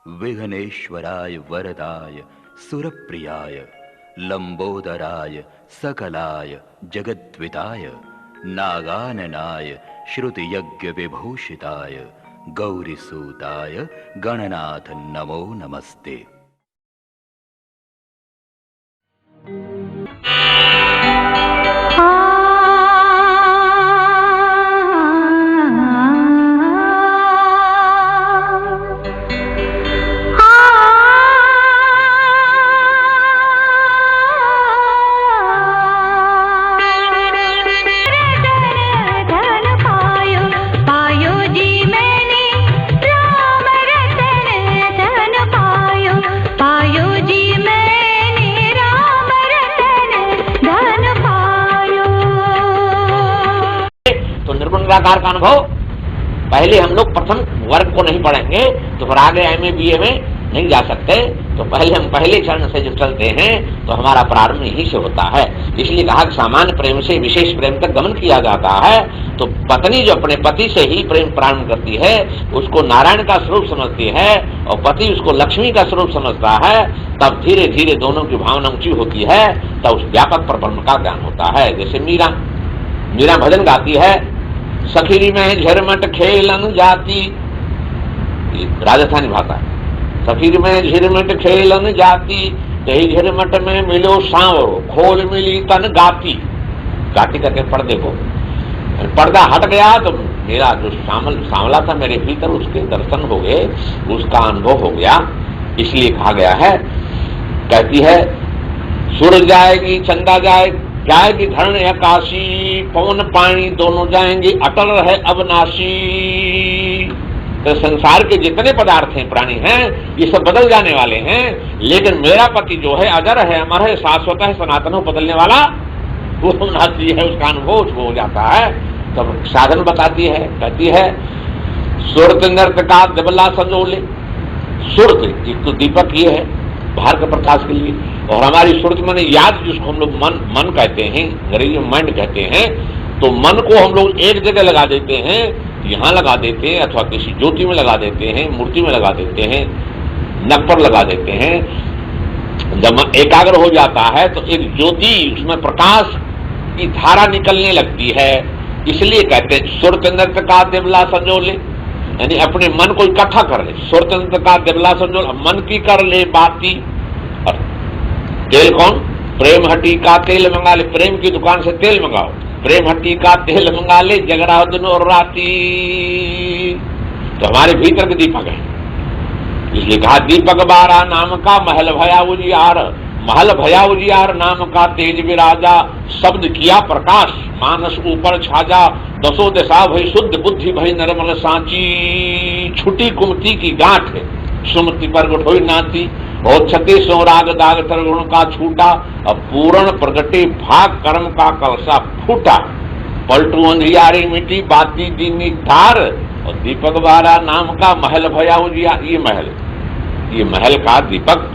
विघ्नेश्वराय वरदाय सुरप्रियाय लंबोदराय सकलाय जगद्विताय नागाननाय श्रुतियज्ञ विभूषिताय गौरीसूताय गणनाथ नमो नमस्ते। निराकार का अनुभव पहले हम लोग प्रथम वर्ग को नहीं पढ़ेंगे तो फिर आगे एमए बीए में नहीं जा सकते। तो पहले हम पहले चरण से जो चलते हैं तो हमारा प्रारंभ यहीं से होता है। इसलिए कहा कि सामान्य प्रेम से विशेष प्रेम तक गमन किया जाता है। तो पत्नी जो अपने पति से ही प्रेम प्रारंभ करती है उसको नारायण का स्वरूप समझती है और पति उसको लक्ष्मी का स्वरूप समझता है। तब धीरे धीरे दोनों की भावना ऊंची होती है, तब उस व्यापक परब्रह्म का ज्ञान होता है। जैसे मीरा भजन गाती है, सखीरी में झरमट खेलन जाती, राजस्थानी भाषा। सखीरी में झरमट खेलन जाती, यही झरमट में मिलो सांवरो, खोल मिली तन गाती। गाती करके पर्दे को, पर्दा हट गया तो मेरा जो सांवला था मेरे भीतर, उसके दर्शन हो गए, उसका अनुभव हो गया। इसलिए कहा गया है, कहती है सूरज जाएगी चंदा जाएगी धरण आकाशी, पवन पानी दोनों जाएंगे अटल रहे अविनाशी। तो संसार के जितने पदार्थ हैं, प्राणी हैं, ये सब बदल जाने वाले हैं, लेकिन मेरा पति जो है अजर है, अमर है, शाश्वत है, सनातन हो, बदलने वाला वो अविनाशी है। उसका अनुभव उसको हो जाता है। तब साधन बताती है, कहती है सुरत नृत्य का दिबला संजोले। सुरत एक तो दीपक ये है बाहर के प्रकाश के लिए, और हमारी सुरत माने याद, जिसको हम लोग मन कहते हैं, अंग्रेजी में माइंड कहते हैं। तो मन को हम लोग एक जगह लगा देते हैं, यहाँ लगा देते हैं, अथवा किसी ज्योति में लगा देते हैं, मूर्ति में लगा देते हैं, नक पर लगा देते हैं। जब मन एकाग्र हो जाता है तो एक ज्योति, उसमें प्रकाश की धारा निकलने लगती है। इसलिए कहते हैं सुरत नृत्य का दिबला संजोले, यानी अपने मन को इकट्ठा कर ले। सुरतंत्र का दिबला संजोल, मन की कर ले बाती। और तेल कौन? प्रेम हट्टी का तेल मंगा ले, प्रेम की दुकान से तेल मंगाओ। प्रेम हट्टी का तेल मंगा ले, जगरा दिन और राती। तो हमारे भीतर के दीपक है। इसलिए कहा दीपक बारा नाम का महल भया उजियार, महल भया उजियार नाम का तेज विराजा। शब्द किया प्रकाश मानस ऊपर छाजा, दसों दिशा भई शुद्ध बुद्धि भई निर्मल सांची। छुटी कुमति की गांठ है, सुमति पर गुठोई नाती, बहुत छते सो राग दाग तरगुण का छूटा। अब पूर्ण प्रगटे भाग कर्म का कलसा फूटा, पलटू अंधियारी मिट्टी बाती दीनी धार। और दीपक बारा नाम का महल भया उजियार, ये महल का दीपक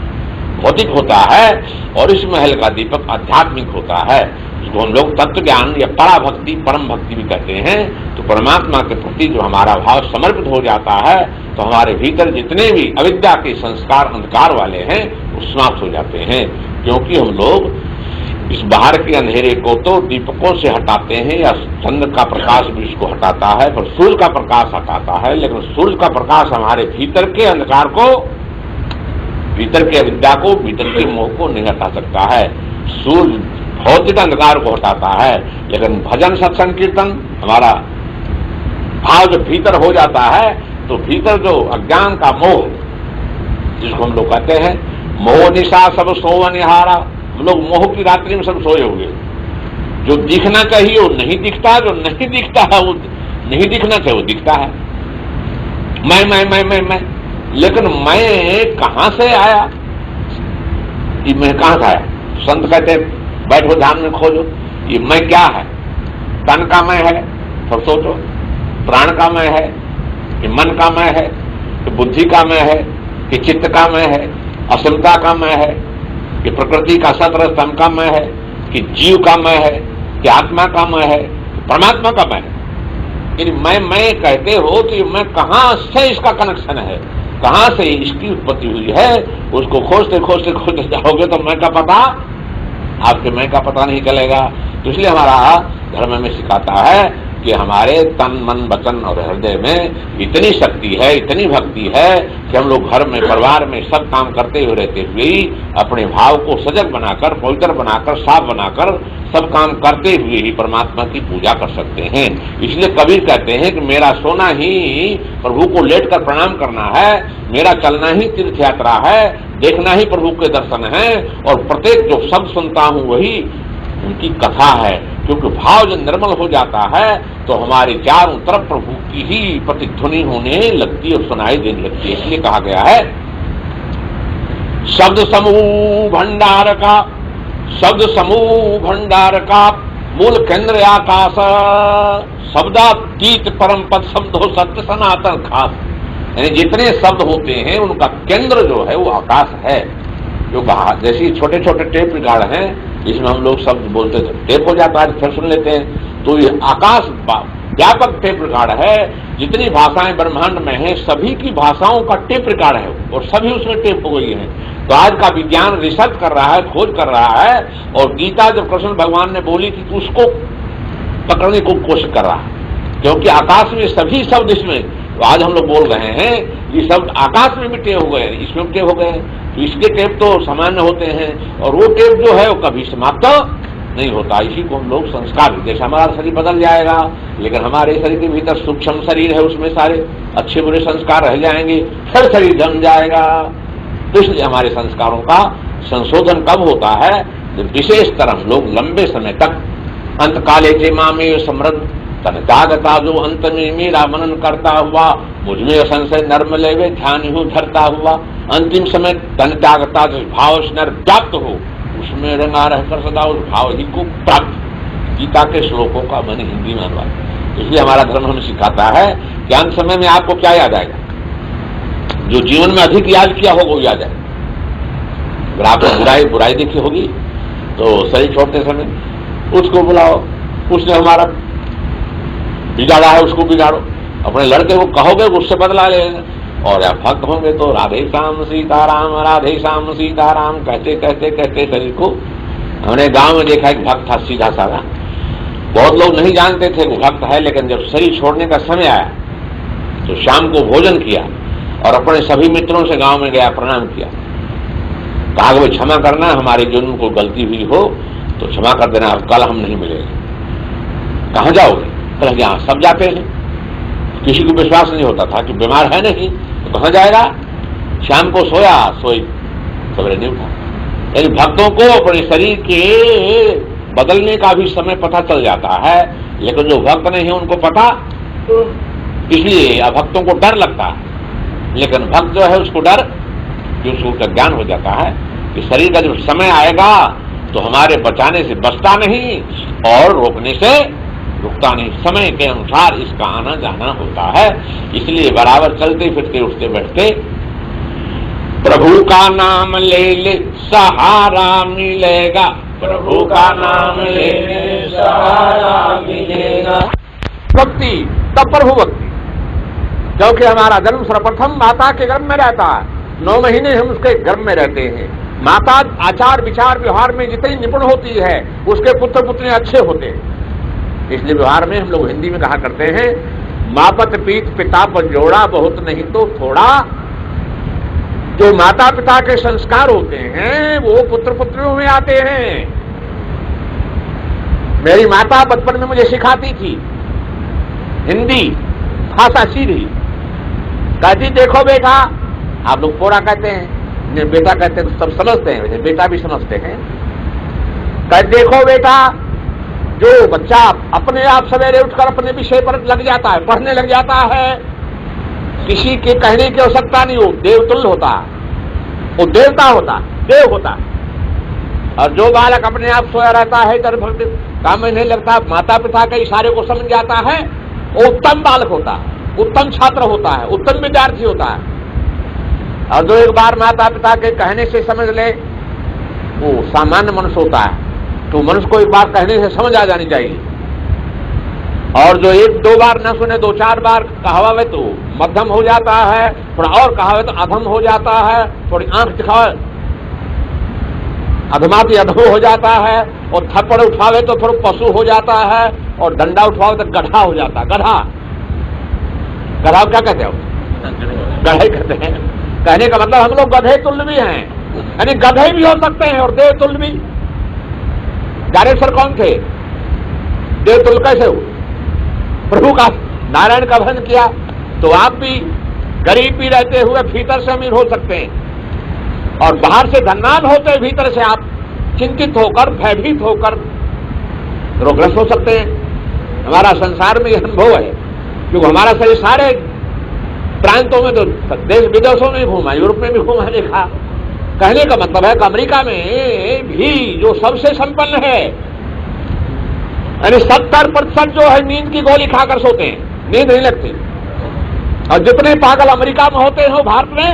भौतिक होता है और इस महल का दीपक आध्यात्मिक होता है। इसको हम लोग तत्व ज्ञान या परा भक्ति, परम भक्ति भी कहते हैं। तो परमात्मा के प्रति जो हमारा भाव समर्पित हो जाता है तो हमारे भीतर जितने भी अविद्या के संस्कार अंधकार वाले हैं वो समाप्त हो जाते हैं। क्योंकि हम लोग इस बाहर के अंधेरे को तो दीपकों से हटाते हैं, या चंद्र का प्रकाश भी इसको हटाता है, पर सूर्य का प्रकाश हटाता है। लेकिन सूर्य का प्रकाश हमारे भीतर के अंधकार को, भीतर के अविद्या को, भीतर के मोह को नहीं हटा सकता है। सूर्य भौतिक अंधकार को हटाता है, लेकिन भजन सत्संग कीर्तन हमारा भाव जब भीतर हो जाता है तो भीतर जो अज्ञान का मोह, जिसको हम लोग कहते हैं मोह निशा सब सोवनिहारा, हम लोग मोह की रात्रि में सब सोए हुए। जो दिखना चाहिए वो नहीं दिखता, जो नहीं दिखता है वो नहीं दिखना चाहिए वो दिखता है। मैं लेकिन मैं कहां से आया, ये मैं कहां से आया? संत कहते बैठो ध्यान में खोजो, ये मैं क्या है? तन का मैं है, सब सोचो। प्राण का मैं है कि मन का मैं है कि बुद्धि का मैं है कि चित्त का मैं है, असमता का मैं है कि प्रकृति का सत्र स्तंभ का मैं है कि जीव का मैं है कि आत्मा का मैं है, परमात्मा का मैं है। मैं कहते हो तो मैं कहां से इसका कनेक्शन है? कहां से इसकी उत्पत्ति हुई है, उसको खोजते खोजते खोजते जाओगे तो मैं का पता, आपके मैं का पता नहीं चलेगा। तो इसलिए हमारा धर्म में सिखाता है कि हमारे तन मन वचन और हृदय में इतनी शक्ति है, इतनी भक्ति है कि हम लोग घर में परिवार में सब काम करते हुए रहते हुए ही अपने भाव को सजग बनाकर, पवित्र बनाकर, साफ बनाकर सब काम करते हुए ही परमात्मा की पूजा कर सकते हैं। इसलिए कबीर कहते हैं कि मेरा सोना ही प्रभु को लेट कर प्रणाम करना है, मेरा चलना ही तीर्थ यात्रा है, देखना ही प्रभु के दर्शन है, और प्रत्येक जो शब्द सुनता हूं वही उनकी कथा है। क्योंकि भाव जब निर्मल हो जाता है तो हमारे चारों तरफ प्रभु की ही प्रतिध्वनि होने लगती है और सुनाई देने लगती है। इसलिए कहा गया है शब्द समूह भंडार का, शब्द समूह भंडार का मूल केंद्र आकाश, शब्दातीत परम पद शब्द हो सत्य सनातन खास। यानी जितने शब्द होते हैं उनका केंद्र जो है वो आकाश है। जो जैसे छोटे छोटे टेप रिकॉर्ड हैं, इसमें हम लोग शब्द बोलते थे, टेप हो जाता है, फिर सुन लेते हैं। तो ये आकाश व्यापक टेप रिकॉर्ड है। जितनी भाषाएं ब्रह्मांड में हैं सभी की भाषाओं का टेप रिकॉर्ड है और सभी उसमें टेप हो गई हैं। तो आज का विज्ञान रिसर्च कर रहा है, खोज कर रहा है, और गीता जब कृष्ण भगवान ने बोली थी तो उसको पकड़ने को कोशिश कर रहा है। क्योंकि आकाश में सभी शब्द इसमें, तो आज हम लोग बोल रहे हैं ये शब्द आकाश में भी टेप हो गए, इसमें भी टेप हो गए। तो इसके टेप तो सामान्य होते हैं और वो टेप जो है वो कभी समाप्त नहीं होता। इसी को हम लोग संस्कार, जैसे हमारा शरीर बदल जाएगा लेकिन हमारे शरीर के भीतर सूक्ष्म शरीर है, उसमें सारे अच्छे बुरे संस्कार रह जाएंगे, फिर शरीर जम जाएगा। तो इसलिए हमारे संस्कारों का संशोधन कब होता है, जब विशेष तरह लोग लंबे समय तक अंतकाले जे मामे समृद्ध तन त्यागता जो अंत में मेरा मनन करता हुआ, मुझमें संशय नर्म लेवे ध्यान हूं धरता हुआ। अंतिम समय तन त्यागता जिस भाव से नर व्याप्त हो उसमें रंगा रहकर सदा उस भाव ही को प्राप्त। गीता के श्लोकों का मैंने हिंदी में अनुवाद। इसलिए हमारा धर्म हमें सिखाता है कि अंत समय में आपको क्या याद आएगा, जो जीवन में अधिक याद किया होगा वो याद आएगा। अगर आपने बुराई देखी होगी तो शरीर छोड़ते समय उसको बुलाओ, उसने हमारा बिगाड़ा है उसको बिगाड़ो। अपने लड़के को कहोगे उससे बदला लेगा। और या भक्त होंगे तो राधे श्याम सीताराम राधे श्याम सीताराम कहते कहते कहते शरीर को। हमने गांव में देखा एक भक्त था सीधा साधा, बहुत लोग नहीं जानते थे वो भक्त है, लेकिन जब शरीर छोड़ने का समय आया तो शाम को भोजन किया और अपने सभी मित्रों से गांव में गया, प्रणाम किया, कहा कि क्षमा करना, हमारी जो उनको गलती हुई हो तो क्षमा कर देना, कल हम नहीं मिलेंगे। कहाँ जाओगे? कल यहाँ सब जाते हैं। किसी को विश्वास नहीं होता था कि बीमार है नहीं तो कहाँ जाएगा। शाम को सोया, सोई सवेरे नहीं उठा। यानी भक्तों को अपने शरीर के बदलने का भी समय पता चल जाता है, लेकिन जो भक्त नहीं है उनको पता, इसलिए भक्तों को डर लगता है। लेकिन भक्त जो है उसको डर, कि उसको ज्ञान हो जाता है कि शरीर का जब समय आएगा तो हमारे बचाने से बचता नहीं और रोकने से रुकता नहीं। समय के अनुसार इसका आना जाना होता है। इसलिए बराबर चलते फिरते उठते बैठते प्रभु का नाम ले ले सहारा मिलेगा, प्रभु का नाम ले ले सहारा मिलेगा। भक्ति तब प्रभु भक्ति, क्योंकि हमारा जन्म सर्वप्रथम माता के गर्भ में रहता है। 9 महीने हम उसके गर्भ में रहते हैं। माता आचार विचार व्यवहार में जितनी निपुण होती है उसके पुत्र पुत्री अच्छे होते हैं। इसलिए व्यवहार में हम लोग हिंदी में कहा करते हैं मापत पीत पिता पर जोड़ा बहुत नहीं तो थोड़ा। जो माता पिता के संस्कार होते हैं वो पुत्र पुत्रियों में आते हैं। मेरी माता बचपन में मुझे सिखाती थी हिंदी भाषा सीधी, कहती देखो बेटा, आप लोग पोरा कहते हैं, बेटा कहते हैं तो सब समझते हैं, वैसे बेटा भी समझते हैं। कहते देखो बेटा, जो बच्चा अपने आप सवेरे उठकर अपने विषय पर लग जाता है, पढ़ने लग जाता है, किसी के कहने की आवश्यकता नहीं, हो देवतुल्य होता है, वो देवता होता है, देव होता है। और जो बालक अपने आप सोया रहता है, इधर भक्त काम में नहीं लगता, माता पिता के इशारे को समझ जाता है, वो उत्तम बालक होता है, उत्तम छात्र होता है, उत्तम विद्यार्थी होता है। और जो एक बार माता पिता के कहने से समझ ले वो सामान्य मनुष्य होता है। तो मनुष्य को एक बार कहने से समझ आ जानी चाहिए। और जो एक दो बार न सुने, दो चार बार कहावे तो मध्यम हो जाता है, थोड़ा और कहावे तो अधम हो जाता है, थोड़ी आंख दिखावे अधमाती अधम हो जाता है, और थप्पड़ उठावे तो थोड़ा पशु हो जाता है, और डंडा उठावे तो गधा हो जाता है। गधा गधा क्या कहते हो? गधे कहते हैं। कहने का मतलब हम लोग गधे तुल्य भी हैं, यानी गधे भी हो सकते हैं और देव तुल्य भी। जारेश्वर कौन थे? देव तुल्य कैसे हो? प्रभु का, नारायण का भजन किया तो आप भी गरीब भी रहते हुए भीतर से अमीर हो सकते हैं, और बाहर से धनवान होते भीतर से आप चिंतित होकर, भयभीत होकर रोगग्रस्त हो सकते हैं। हमारा संसार में यह अनुभव है, क्योंकि हमारा शरीर सारे प्रांतों में तो देश विदेशों में घूमा, यूरोप में भी घूमा, देखा। कहने का मतलब है कि अमेरिका में भी जो सबसे संपन्न है, यानी 70% जो है नींद की गोली खाकर सोते हैं, नींद नहीं लगती। और जितने पागल अमेरिका में होते हैं भारत में,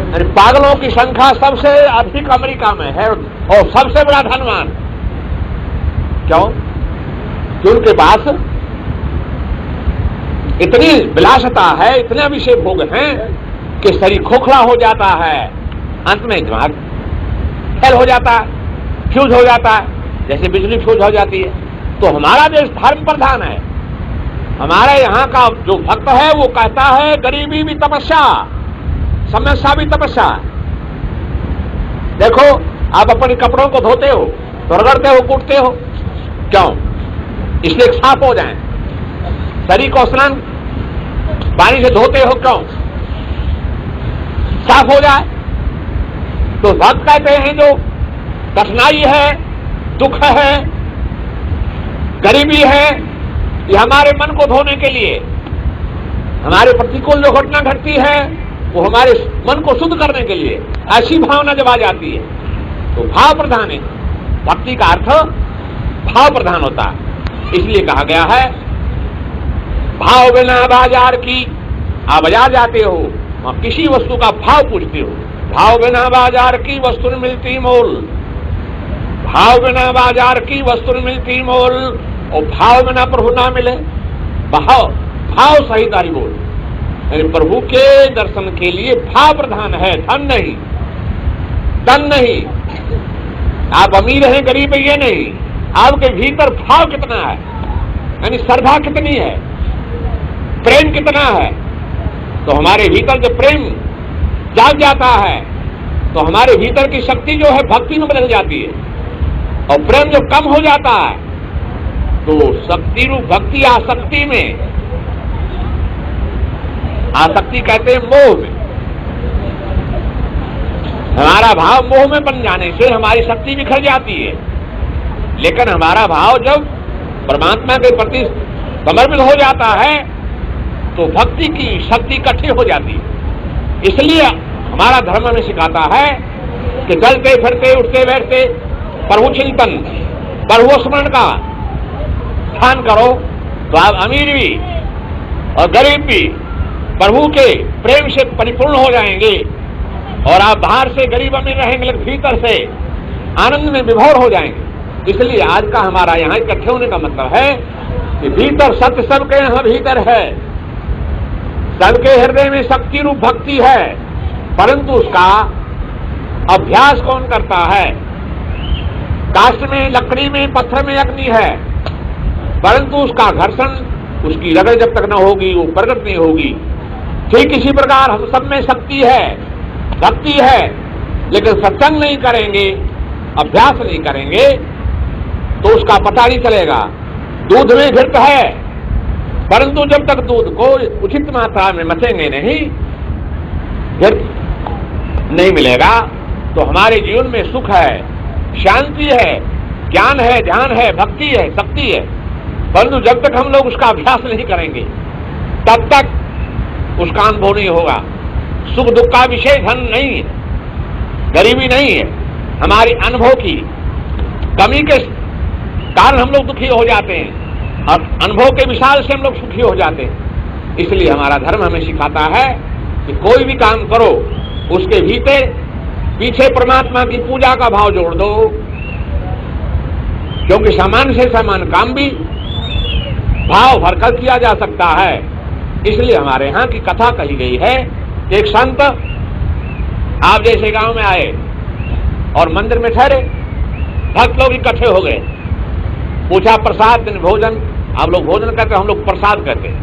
यानी पागलों की संख्या सबसे अधिक अमेरिका में है, और सबसे बड़ा धनवान। क्यों? कि उनके पास इतनी विलासता है, इतने विषय भोग हैं कि शरीर खोखला हो जाता है, अंत में दिमाग फेल हो जाता है, फ्यूज हो जाता है, जैसे बिजली फ्यूज हो जाती है। तो हमारा देश धर्म प्रधान है। हमारे यहाँ का जो भक्त है वो कहता है गरीबी भी तपस्या, समस्या भी तपस्या। देखो, आप अपने कपड़ों को धोते हो तो रगड़ते हो, कूटते हो, क्यों? इसलिए साफ हो जाए। शरीर को स्नान पानी से धोते हो, क्यों? साफ हो जाए। तो भक्त कहते हैं जो कठिनाई है, दुख है, गरीबी है, ये हमारे मन को धोने के लिए, हमारे प्रतिकूल जो घटना घटती है वो हमारे मन को शुद्ध करने के लिए, ऐसी भावना जब आ जाती है तो भाव प्रधान है। भक्ति का अर्थ भाव प्रधान होता है। इसलिए कहा गया है भाव बिना बाजार की। आप बाजार जाते हो, वहां किसी वस्तु का भाव पूछते हो, भाव बिना बाजार की वस्तु न मिलती मोल, भाव बिना बाजार की वस्तु न मिलती मोल, और भाव बिना प्रभु ना मिले। भाव भाव सहित हरि बोल, यानी प्रभु के दर्शन के लिए भाव प्रधान है, धन नहीं, धन नहीं। आप अमीर हैं गरीब है ये नहीं, आपके भीतर भाव कितना है, यानी श्रद्धा कितनी है, प्रेम कितना है। तो हमारे भीतर जब प्रेम जाग जाता है तो हमारे भीतर की शक्ति जो है भक्ति में बदल जाती है, और प्रेम जब कम हो जाता है तो शक्ति रूप भक्ति आसक्ति में, आसक्ति कहते हैं मोह में। हमारा भाव मोह में बन जाने से हमारी शक्ति बिखर जाती है। लेकिन हमारा भाव जब परमात्मा के प्रति समर्पित हो जाता है तो भक्ति की शक्ति इकट्ठी हो जाती है। इसलिए हमारा धर्म हमें सिखाता है कि चलते फिरते उठते बैठते प्रभु चिंतन, प्रभु स्मरण का ध्यान करो तो आप अमीर भी और गरीब भी प्रभु के प्रेम से परिपूर्ण हो जाएंगे, और आप बाहर से गरीब अमीर रहेंगे लेकिन भीतर से आनंद में विभोर हो जाएंगे। इसलिए आज का हमारा यहाँ इकट्ठे होने का मतलब है कि भीतर सत्य सबके यहाँ भीतर है, सबके हृदय में शक्ति रूप भक्ति है, परंतु उसका अभ्यास कौन करता है? काष्ठ में, लकड़ी में, पत्थर में अग्नि है, परंतु उसका घर्षण, उसकी रगड़ जब तक न होगी वो प्रकट नहीं होगी। ठीक इसी प्रकार हम सब में शक्ति है, भक्ति है, लेकिन सत्संग नहीं करेंगे, अभ्यास नहीं करेंगे तो उसका पता नहीं चलेगा। दूध में घृत है, परंतु जब तक दूध को उचित मात्रा में मचेंगे नहीं, घृत नहीं मिलेगा, तो हमारे जीवन में सुख है, शांति है, ज्ञान है, ध्यान है, भक्ति है, शक्ति है, परंतु जब तक हम लोग उसका अभ्यास नहीं करेंगे तब तक उसका अनुभव नहीं होगा। सुख दुख का विषय धन नहीं है, गरीबी नहीं है, हमारी अनुभव की कमी के कारण हम लोग दुखी हो जाते हैं, और अनुभव के विशाल से हम लोग सुखी हो जाते हैं। इसलिए हमारा धर्म हमें सिखाता है कि कोई भी काम करो उसके भीतर पीछे परमात्मा की पूजा का भाव जोड़ दो, क्योंकि समान से समान काम भी भाव भरकर किया जा सकता है। इसलिए हमारे यहाँ की कथा कही गई है। एक संत आप जैसे गांव में आए और मंदिर में ठहरे, भक्त लोग इकट्ठे हो गए, पूछा प्रसाद दिन भोजन, आप लोग भोजन कहते, हम लोग प्रसाद कहते हैं।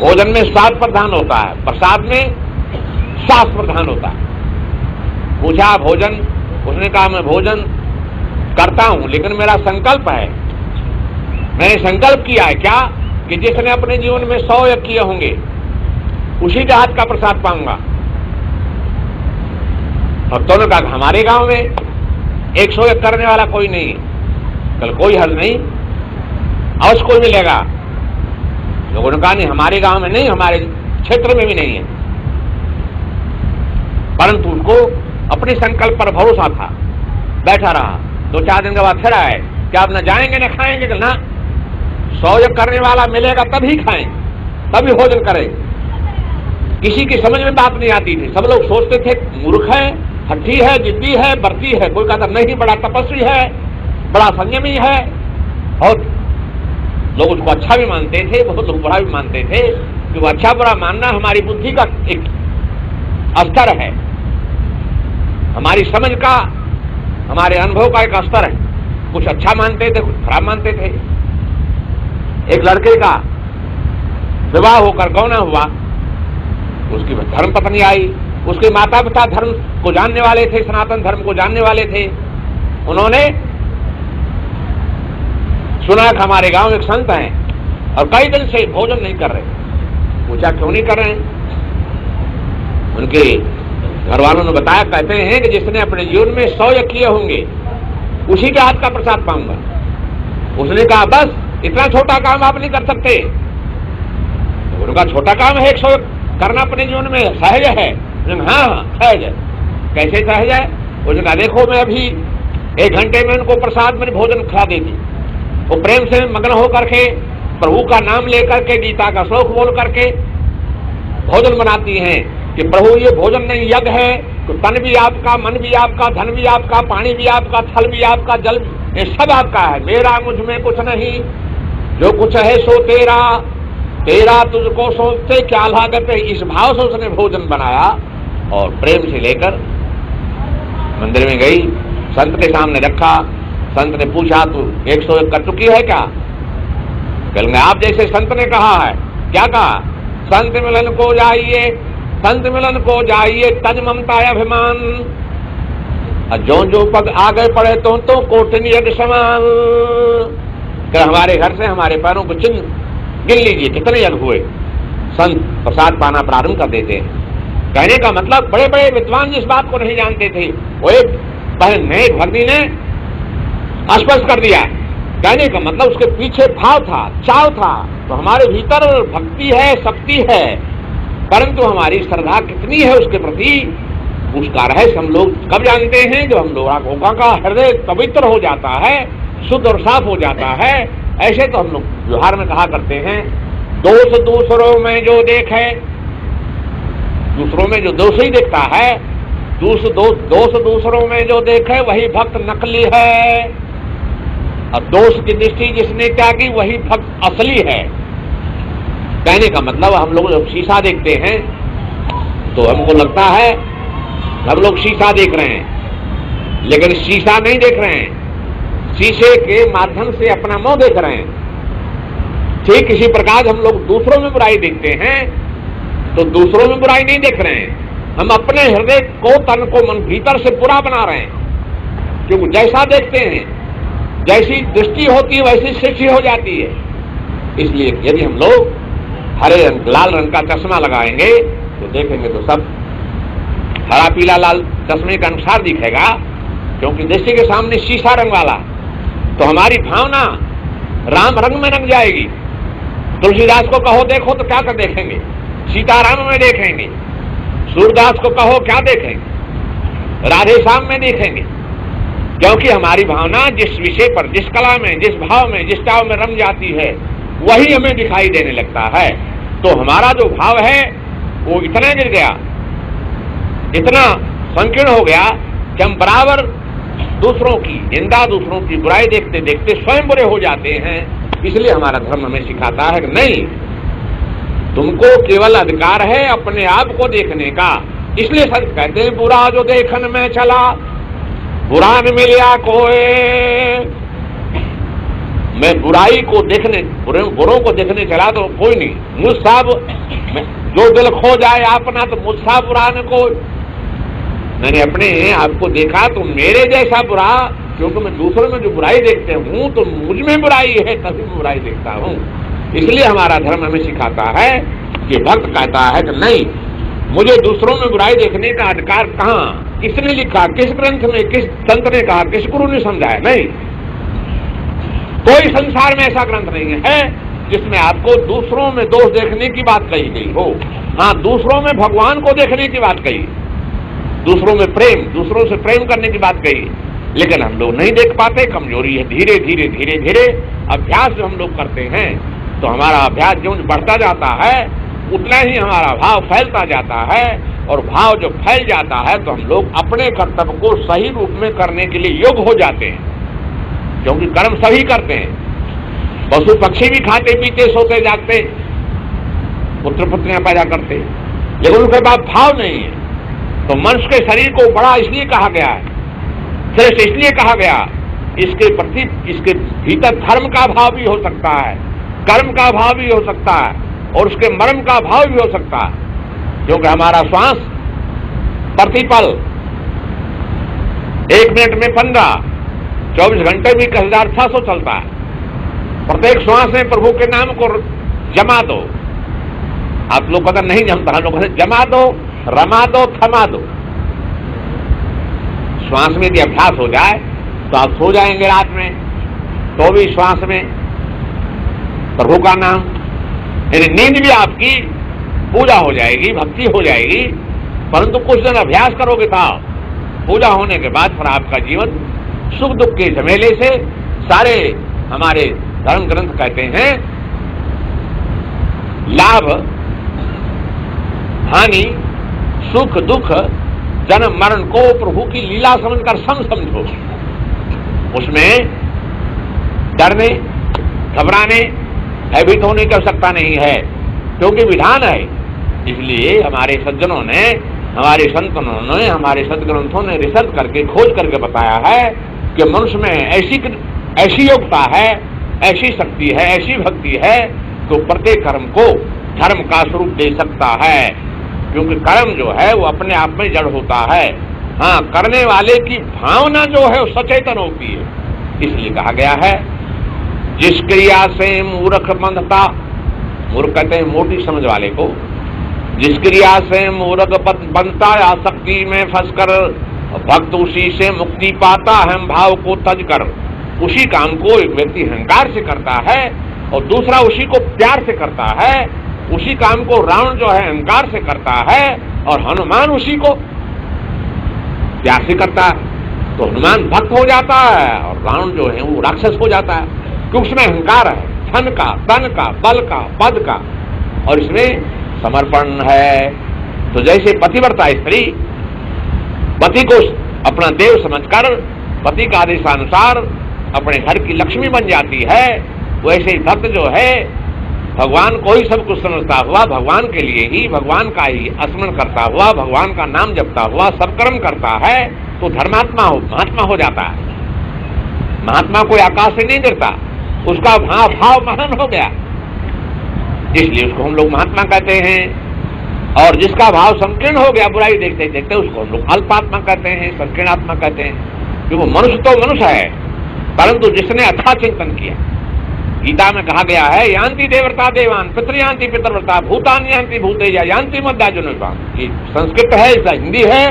भोजन में स्वाद प्रधान होता है, प्रसाद में शास्त्र प्रधान होता है। पूछा भोजन, उसने कहा मैं भोजन करता हूं, लेकिन मेरा संकल्प है, मैंने संकल्प किया है क्या कि जिसने अपने जीवन में 100 यज्ञ किए होंगे उसी के हाथ का प्रसाद पाऊंगा। भक्तों ने कहा हमारे गांव में 100 यज्ञ करने वाला कोई नहीं, कल कोई हल नहीं, अवश्य कोई मिलेगा। लोगों ने कहा नहीं, हमारे गांव में नहीं, हमारे क्षेत्र में भी नहीं है। परंतु उनको अपने संकल्प पर भरोसा था, बैठा रहा। 2-4 दिन के बाद फिर आए, क्या आप न जाएंगे न खाएंगे? ना, 100 यज्ञ करने वाला मिलेगा तभी खाएं, तभी भोजन करें। किसी की समझ में बात नहीं आती थी। सब लोग सोचते थे मूर्ख है, हठी है, जिद्दी है, बर्ती है। कोई कहता नहीं, बड़ा तपस्वी है, बड़ा संयमी है। और लोग उसको अच्छा भी मानते थे, बहुत लोग बुरा भी मानते थे। कि वो अच्छा बुरा मानना हमारी बुद्धि का एक स्तर है, हमारी समझ का, हमारे अनुभव का एक स्तर है। कुछ अच्छा मानते थे, कुछ खराब मानते थे। एक लड़के का विवाह होकर गौना हुआ, उसकी धर्म पत्नी आई। उसके माता पिता धर्म को जानने वाले थे, सनातन धर्म को जानने वाले थे। उन्होंने सुना कि हमारे गांव एक संत हैं और कई दिन से भोजन नहीं कर रहे। पूछा क्यों नहीं कर रहे हैं? उनके घर वालों ने बताया, कहते हैं कि जिसने अपने जीवन में 100 यज्ञ किए होंगे उसी के हाथ का प्रसाद पाऊंगा। उसने कहा बस इतना छोटा काम आप नहीं कर सकते। उनका छोटा काम है 100 करना अपने जीवन में सहज है। हाँ सहज है। कैसे सहज है? उसने कहा देखो मैं अभी 1 घंटे में उनको प्रसाद में भोजन खिला देती। वो प्रेम से मग्न होकर के प्रभु का नाम लेकर के, गीता का श्लोक बोल करके भोजन बनाती हैं कि प्रभु ये भोजन नहीं यज्ञ है, तो तन भी आपका, मन भी आपका, धन भी आपका, पानी भी आपका, थल भी आपका, जल ये सब आपका है। मेरा मुझ में कुछ नहीं, जो कुछ है सो तेरा, तेरा तुझको सोचते क्या लागत है। इस भाव से उसने भोजन बनाया और प्रेम से लेकर मंदिर में गई, संत के सामने रखा। संत ने पूछा तू 100 कर चुकी है क्या? कहेंगे आप जैसे संत ने कहा है। क्या कहा? संत मिलन को जाइए, संत मिलन को जाइए, तज ममता अभिमान, जो जो पग आगे पड़े तो कोटिन यज्ञ समान। हमारे घर से हमारे पैरों को चिन्ह गिन लीजिए कितने यज्ञ हुए। संत प्रसाद पाना प्रारंभ कर देते हैं। कहने का मतलब बड़े बड़े विद्वान जिस बात को नहीं जानते थे वो एक भक्ति ने स्पष्ट कर दिया। कहने का मतलब उसके पीछे भाव था, चाव था। तो हमारे भीतर भक्ति है, शक्ति है, परंतु हमारी श्रद्धा कितनी है उसके प्रति, उसका रहस्य हम लोग कब जानते हैं? जो हम लोगों का हृदय पवित्र हो जाता है, शुद्ध और साफ हो जाता है। ऐसे तो हम लोग व्यवहार में कहा करते हैं, दोष दूसरों में जो देखे, दूसरों में जो दोष ही देखता है, दोष दूसरों में जो देखे वही भक्त नकली है, और दोष की दृष्टि जिसने त्यागी वही भक्त असली है। कहने का मतलब हम लोग जब शीशा देखते हैं तो हमको लगता है हम लोग शीशा देख रहे हैं, लेकिन शीशा नहीं देख रहे हैं, शीशे के माध्यम से अपना मुंह देख रहे हैं। ठीक इसी प्रकार हम लोग दूसरों में बुराई देखते हैं तो दूसरों में बुराई नहीं देख रहे हैं, हम अपने हृदय को, तन को, मन भीतर से बुरा बना रहे हैं। क्योंकि जैसा देखते हैं, जैसी दृष्टि होती है वैसी सृष्टि हो जाती है। इसलिए यदि हम लोग हरे रंग, लाल रंग का चश्मा लगाएंगे तो देखेंगे तो सब हरा पीला लाल चश्मे के अनुसार दिखेगा, क्योंकि दृष्टि के सामने शीशा रंग वाला। तो हमारी भावना राम रंग में रंग जाएगी। तुलसीदास को कहो देखो तो क्या कर देखेंगे? सीताराम में देखेंगे। सूरदास को कहो क्या देखेंगे? राधे श्याम में देखेंगे। क्योंकि हमारी भावना जिस विषय पर, जिस कला में, जिस भाव में, जिस चाव में रम जाती है वही हमें दिखाई देने लगता है। तो हमारा जो भाव है वो इतना गिर गया, इतना संकीर्ण हो गया कि हम बराबर दूसरों की निंदा, दूसरों की बुराई देखते देखते स्वयं बुरे हो जाते हैं। इसलिए हमारा धर्म हमें सिखाता है कि नहीं, तुमको केवल अधिकार है अपने आप को देखने का। इसलिए संत कहते हैं बुरा जो देखन में चला, बुरा न मिलिया कोई। मैं बुराई को देखने, बुरों को देखने चला तो कोई नहीं, मुझसा जो दिल खो जाए अपना तो मुझसा बुरा न कोई। मैंने अपने आपको देखा तो मेरे जैसा बुरा, क्योंकि मैं दूसरों में जो बुराई देखते हूं तो मुझ में बुराई है, तभी मैं बुराई देखता हूं। इसलिए हमारा धर्म हमें सिखाता है कि भक्त कहता है कि नहीं, मुझे दूसरों में बुराई देखने का अधिकार कहां, किसने लिखा, किस ग्रंथ में, किस संत ने कहा, किस गुरु ने समझाया? नहीं, कोई संसार में ऐसा ग्रंथ नहीं है जिसमें आपको दूसरों में दोष देखने की बात कही गई हो। हाँ, दूसरों में भगवान को देखने की बात कही, दूसरों में प्रेम, दूसरों से प्रेम करने की बात कही, लेकिन हम लोग नहीं देख पाते, कमजोरी है। धीरे धीरे धीरे धीरे अभ्यास जो हम लोग करते हैं तो हमारा अभ्यास जो बढ़ता जाता है उतना ही हमारा भाव फैलता जाता है, और भाव जब फैल जाता है तो हम लोग अपने कर्तव्य को सही रूप में करने के लिए योग्य हो जाते हैं, क्योंकि कर्म सभी करते हैं। पशु पक्षी भी खाते पीते सोते जागते, पुत्र पुत्रियां पैदा करते, लेकिन उनके पास भाव नहीं है। तो मनुष्य के शरीर को बड़ा इसलिए कहा गया है, श्रेष्ठ इसलिए कहा गया, इसके प्रति, इसके भीतर धर्म का भाव भी हो सकता है, कर्म का भाव भी हो सकता है, और उसके मर्म का भाव भी हो सकता है। क्योंकि हमारा श्वास प्रतिपल 1 मिनट में 15, 24 घंटे में 1600 चलता है। प्रत्येक श्वास में प्रभु के नाम को जमा दो। आप लोग पता नहीं जमता, लोग जमा दो, रमा दो, थमा दो। श्वास में यदि अभ्यास हो जाए तो आप सो जाएंगे रात में तो भी श्वास में प्रभु का नाम, यानी नींद भी आपकी पूजा हो जाएगी, भक्ति हो जाएगी। परंतु कुछ दिन अभ्यास करोगे था, पूजा होने के बाद फिर आपका जीवन सुख दुख के झमेले से, सारे हमारे धर्म ग्रंथ कहते हैं लाभ हानि सुख दुख जन्म मरण को प्रभु की लीला समझकर समझो। उसमें डरने, घबराने, भयभीत होने की आवश्यकता नहीं है, क्योंकि विधान है। इसलिए हमारे सज्जनों ने, हमारे संतों ने, हमारे सदग्रंथों ने रिसर्च करके, खोज करके बताया है कि मनुष्य में ऐसी योग्यता है, ऐसी शक्ति है, ऐसी भक्ति है तो प्रत्येक कर्म को धर्म का स्वरूप दे सकता है। क्योंकि कर्म जो है वो अपने आप में जड़ होता है। हाँ, करने वाले की भावना जो है वो सचेतन होती है। इसलिए कहा गया है जिस क्रिया से मूर्ख बंधता, मूर्ख कहते हैं मोटी समझ वाले को, जिस क्रिया से मूर्ख बनता आसक्ति में फंसकर, भक्त उसी से मुक्ति पाता हम भाव को तज कर। उसी काम को एक व्यक्ति अहंकार से करता है और दूसरा उसी को प्यार से करता है। उसी काम को रावण जो है अहंकार से करता है और हनुमान उसी को प्यार से करता है। तो हनुमान भक्त हो जाता है और रावण जो है वो राक्षस हो जाता है, क्योंकि उसमें अहंकार है, धन का, तन का, बल का, पद का, और इसमें समर्पण है। तो जैसे पतिव्रता स्त्री पति को अपना देव समझकर पति का आदेशानुसार अपने घर की लक्ष्मी बन जाती है, वैसे ही भक्त जो है भगवान को ही सब कुछ समझता हुआ, भगवान के लिए ही, भगवान का ही स्मरण करता हुआ, भगवान का नाम जपता हुआ सब कर्म करता है तो धर्मात्मा महात्मा हो जाता है। महात्मा कोई आकाश से नहीं गिरता, उसका भाव महान हो गया, इसलिए उसको हम लोग महात्मा कहते हैं। और जिसका भाव संकीर्ण हो गया बुराई देखते देखते, उसको हम लोग अल्पात्मा कहते हैं, संकीर्ण आत्मा कहते हैं। क्योंकि मनुष्य तो मनुष्य है, परंतु जिसने अच्छा चिंतन किया। गीता में कहा गया है यान्ति देवता देवान पितृयान्ति पितृव्रता भूतानि यान्ति भूतेजा यान्ति मद्दाजुनपान। ये संस्कृत है, इसका हिंदी है।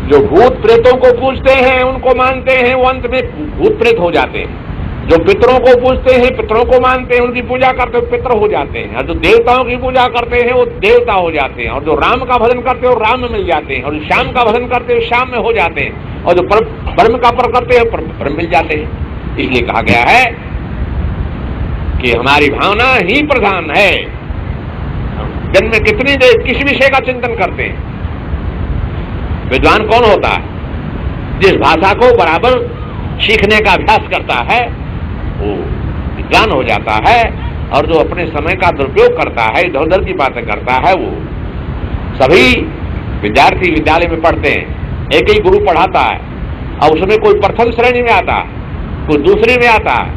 जो भूत प्रेतों को पूजते हैं, उनको मानते हैं, वो अंत में भूत प्रेत हो जाते हैं। जो पितरों को पूजते हैं, पितरों को मानते हैं, उनकी पूजा करते हैं, पितर हो जाते हैं। और जो देवताओं की पूजा करते हैं वो देवता हो जाते हैं। और जो राम का भजन करते हैं वो राम में मिल जाते हैं। और जो श्याम का भजन करते हैं श्याम में हो जाते हैं। और जो ब्रह्म का पर करते हैं ब्रह्म मिल जाते हैं। इसलिए कहा गया है कि हमारी भावना ही प्रधान है। दिन में कितनी देर किस विषय का चिंतन करते हैं? विद्वान कौन होता है? जिस भाषा को बराबर सीखने का अभ्यास करता है वो विद्वान हो जाता है, और जो अपने समय का दुरुपयोग करता है, इधर उधर की बातें करता है, वो सभी विद्यार्थी विद्यालय में पढ़ते हैं, एक ही गुरु पढ़ाता है, और उसमें कोई प्रथम श्रेणी में आता है, कोई दूसरी में आता है,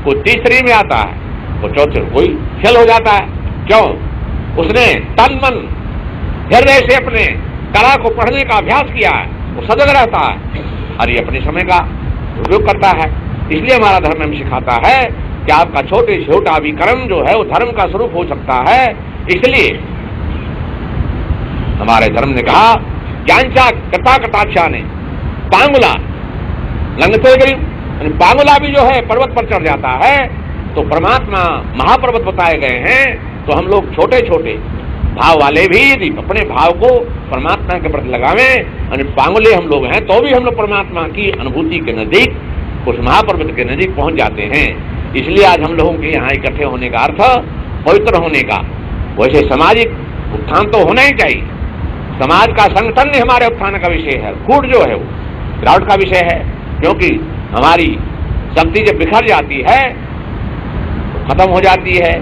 कोई तीसरी में आता है, कोई चौथे, कोई फेल हो जाता है। क्यों? उसने तन मन हृदय से अपने कला को पढ़ने का अभ्यास किया है, वो सजग रहता है, और ये अपने समय का उपयोग करता है। इसलिए हमारा धर्म हमें सिखाता है कि आपका छोटे छोटा भी कर्म जो है वो धर्म का स्वरूप हो सकता है। इसलिए हमारे धर्म ने कहा, ज्ञानचा कथा कटाक्षा ने पांगुला लंघते गई, पांगुला भी जो है पर्वत पर चढ़ जाता है, तो परमात्मा महापर्वत बताए गए हैं। तो हम लोग छोटे छोटे भाव वाले भी यदि अपने भाव को परमात्मा के प्रति लगावें, और पांगुले हम लोग हैं, तो भी हम लोग परमात्मा की अनुभूति के नजदीक, उस महापर्वत के नजदीक पहुंच जाते हैं। इसलिए आज हम लोगों के यहाँ इकट्ठे होने का अर्थ पवित्र होने का। वैसे सामाजिक उत्थान तो होना ही चाहिए, समाज का संगठन हमारे उत्थान का विषय है, फूट जो है वो गिरावट का विषय है। क्योंकि हमारी शक्ति जब बिखर जाती है तो खत्म हो जाती है,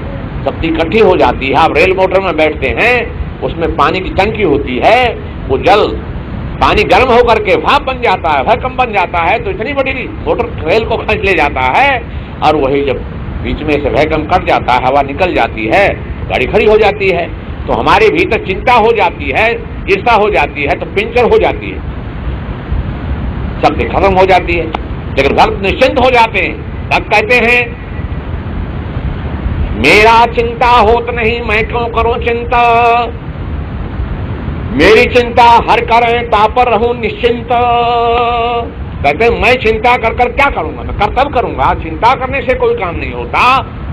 शक्ति इकट्ठी हो जाती है। आप रेल मोटर में बैठते हैं, उसमें पानी की टंकी होती है, वो जल पानी गर्म होकर के भाप बन जाता है, भैकम बन जाता है, तो इतनी बड़ी मोटर रेल को खींच ले जाता है, और वही जब बीच में से भैकम कट जाता है, हवा निकल जाती है, गाड़ी खड़ी हो जाती है। तो हमारे भीतर चिंता हो जाती है, ईर्ष्या हो जाती है, तो पिंचर हो जाती है, शक्ति खत्म हो जाती है। लेकिन भक्त निश्चिंत हो जाते हैं। भक्त कहते हैं, मेरा चिंता होत नहीं, मैं क्यों करूं चिंता, मेरी चिंता हर करें तापर रहूं निश्चिंत। कहते हैं मैं चिंता कर कर क्या करूंगा, मैं कर्तव्य करूंगा। चिंता करने से कोई काम नहीं होता,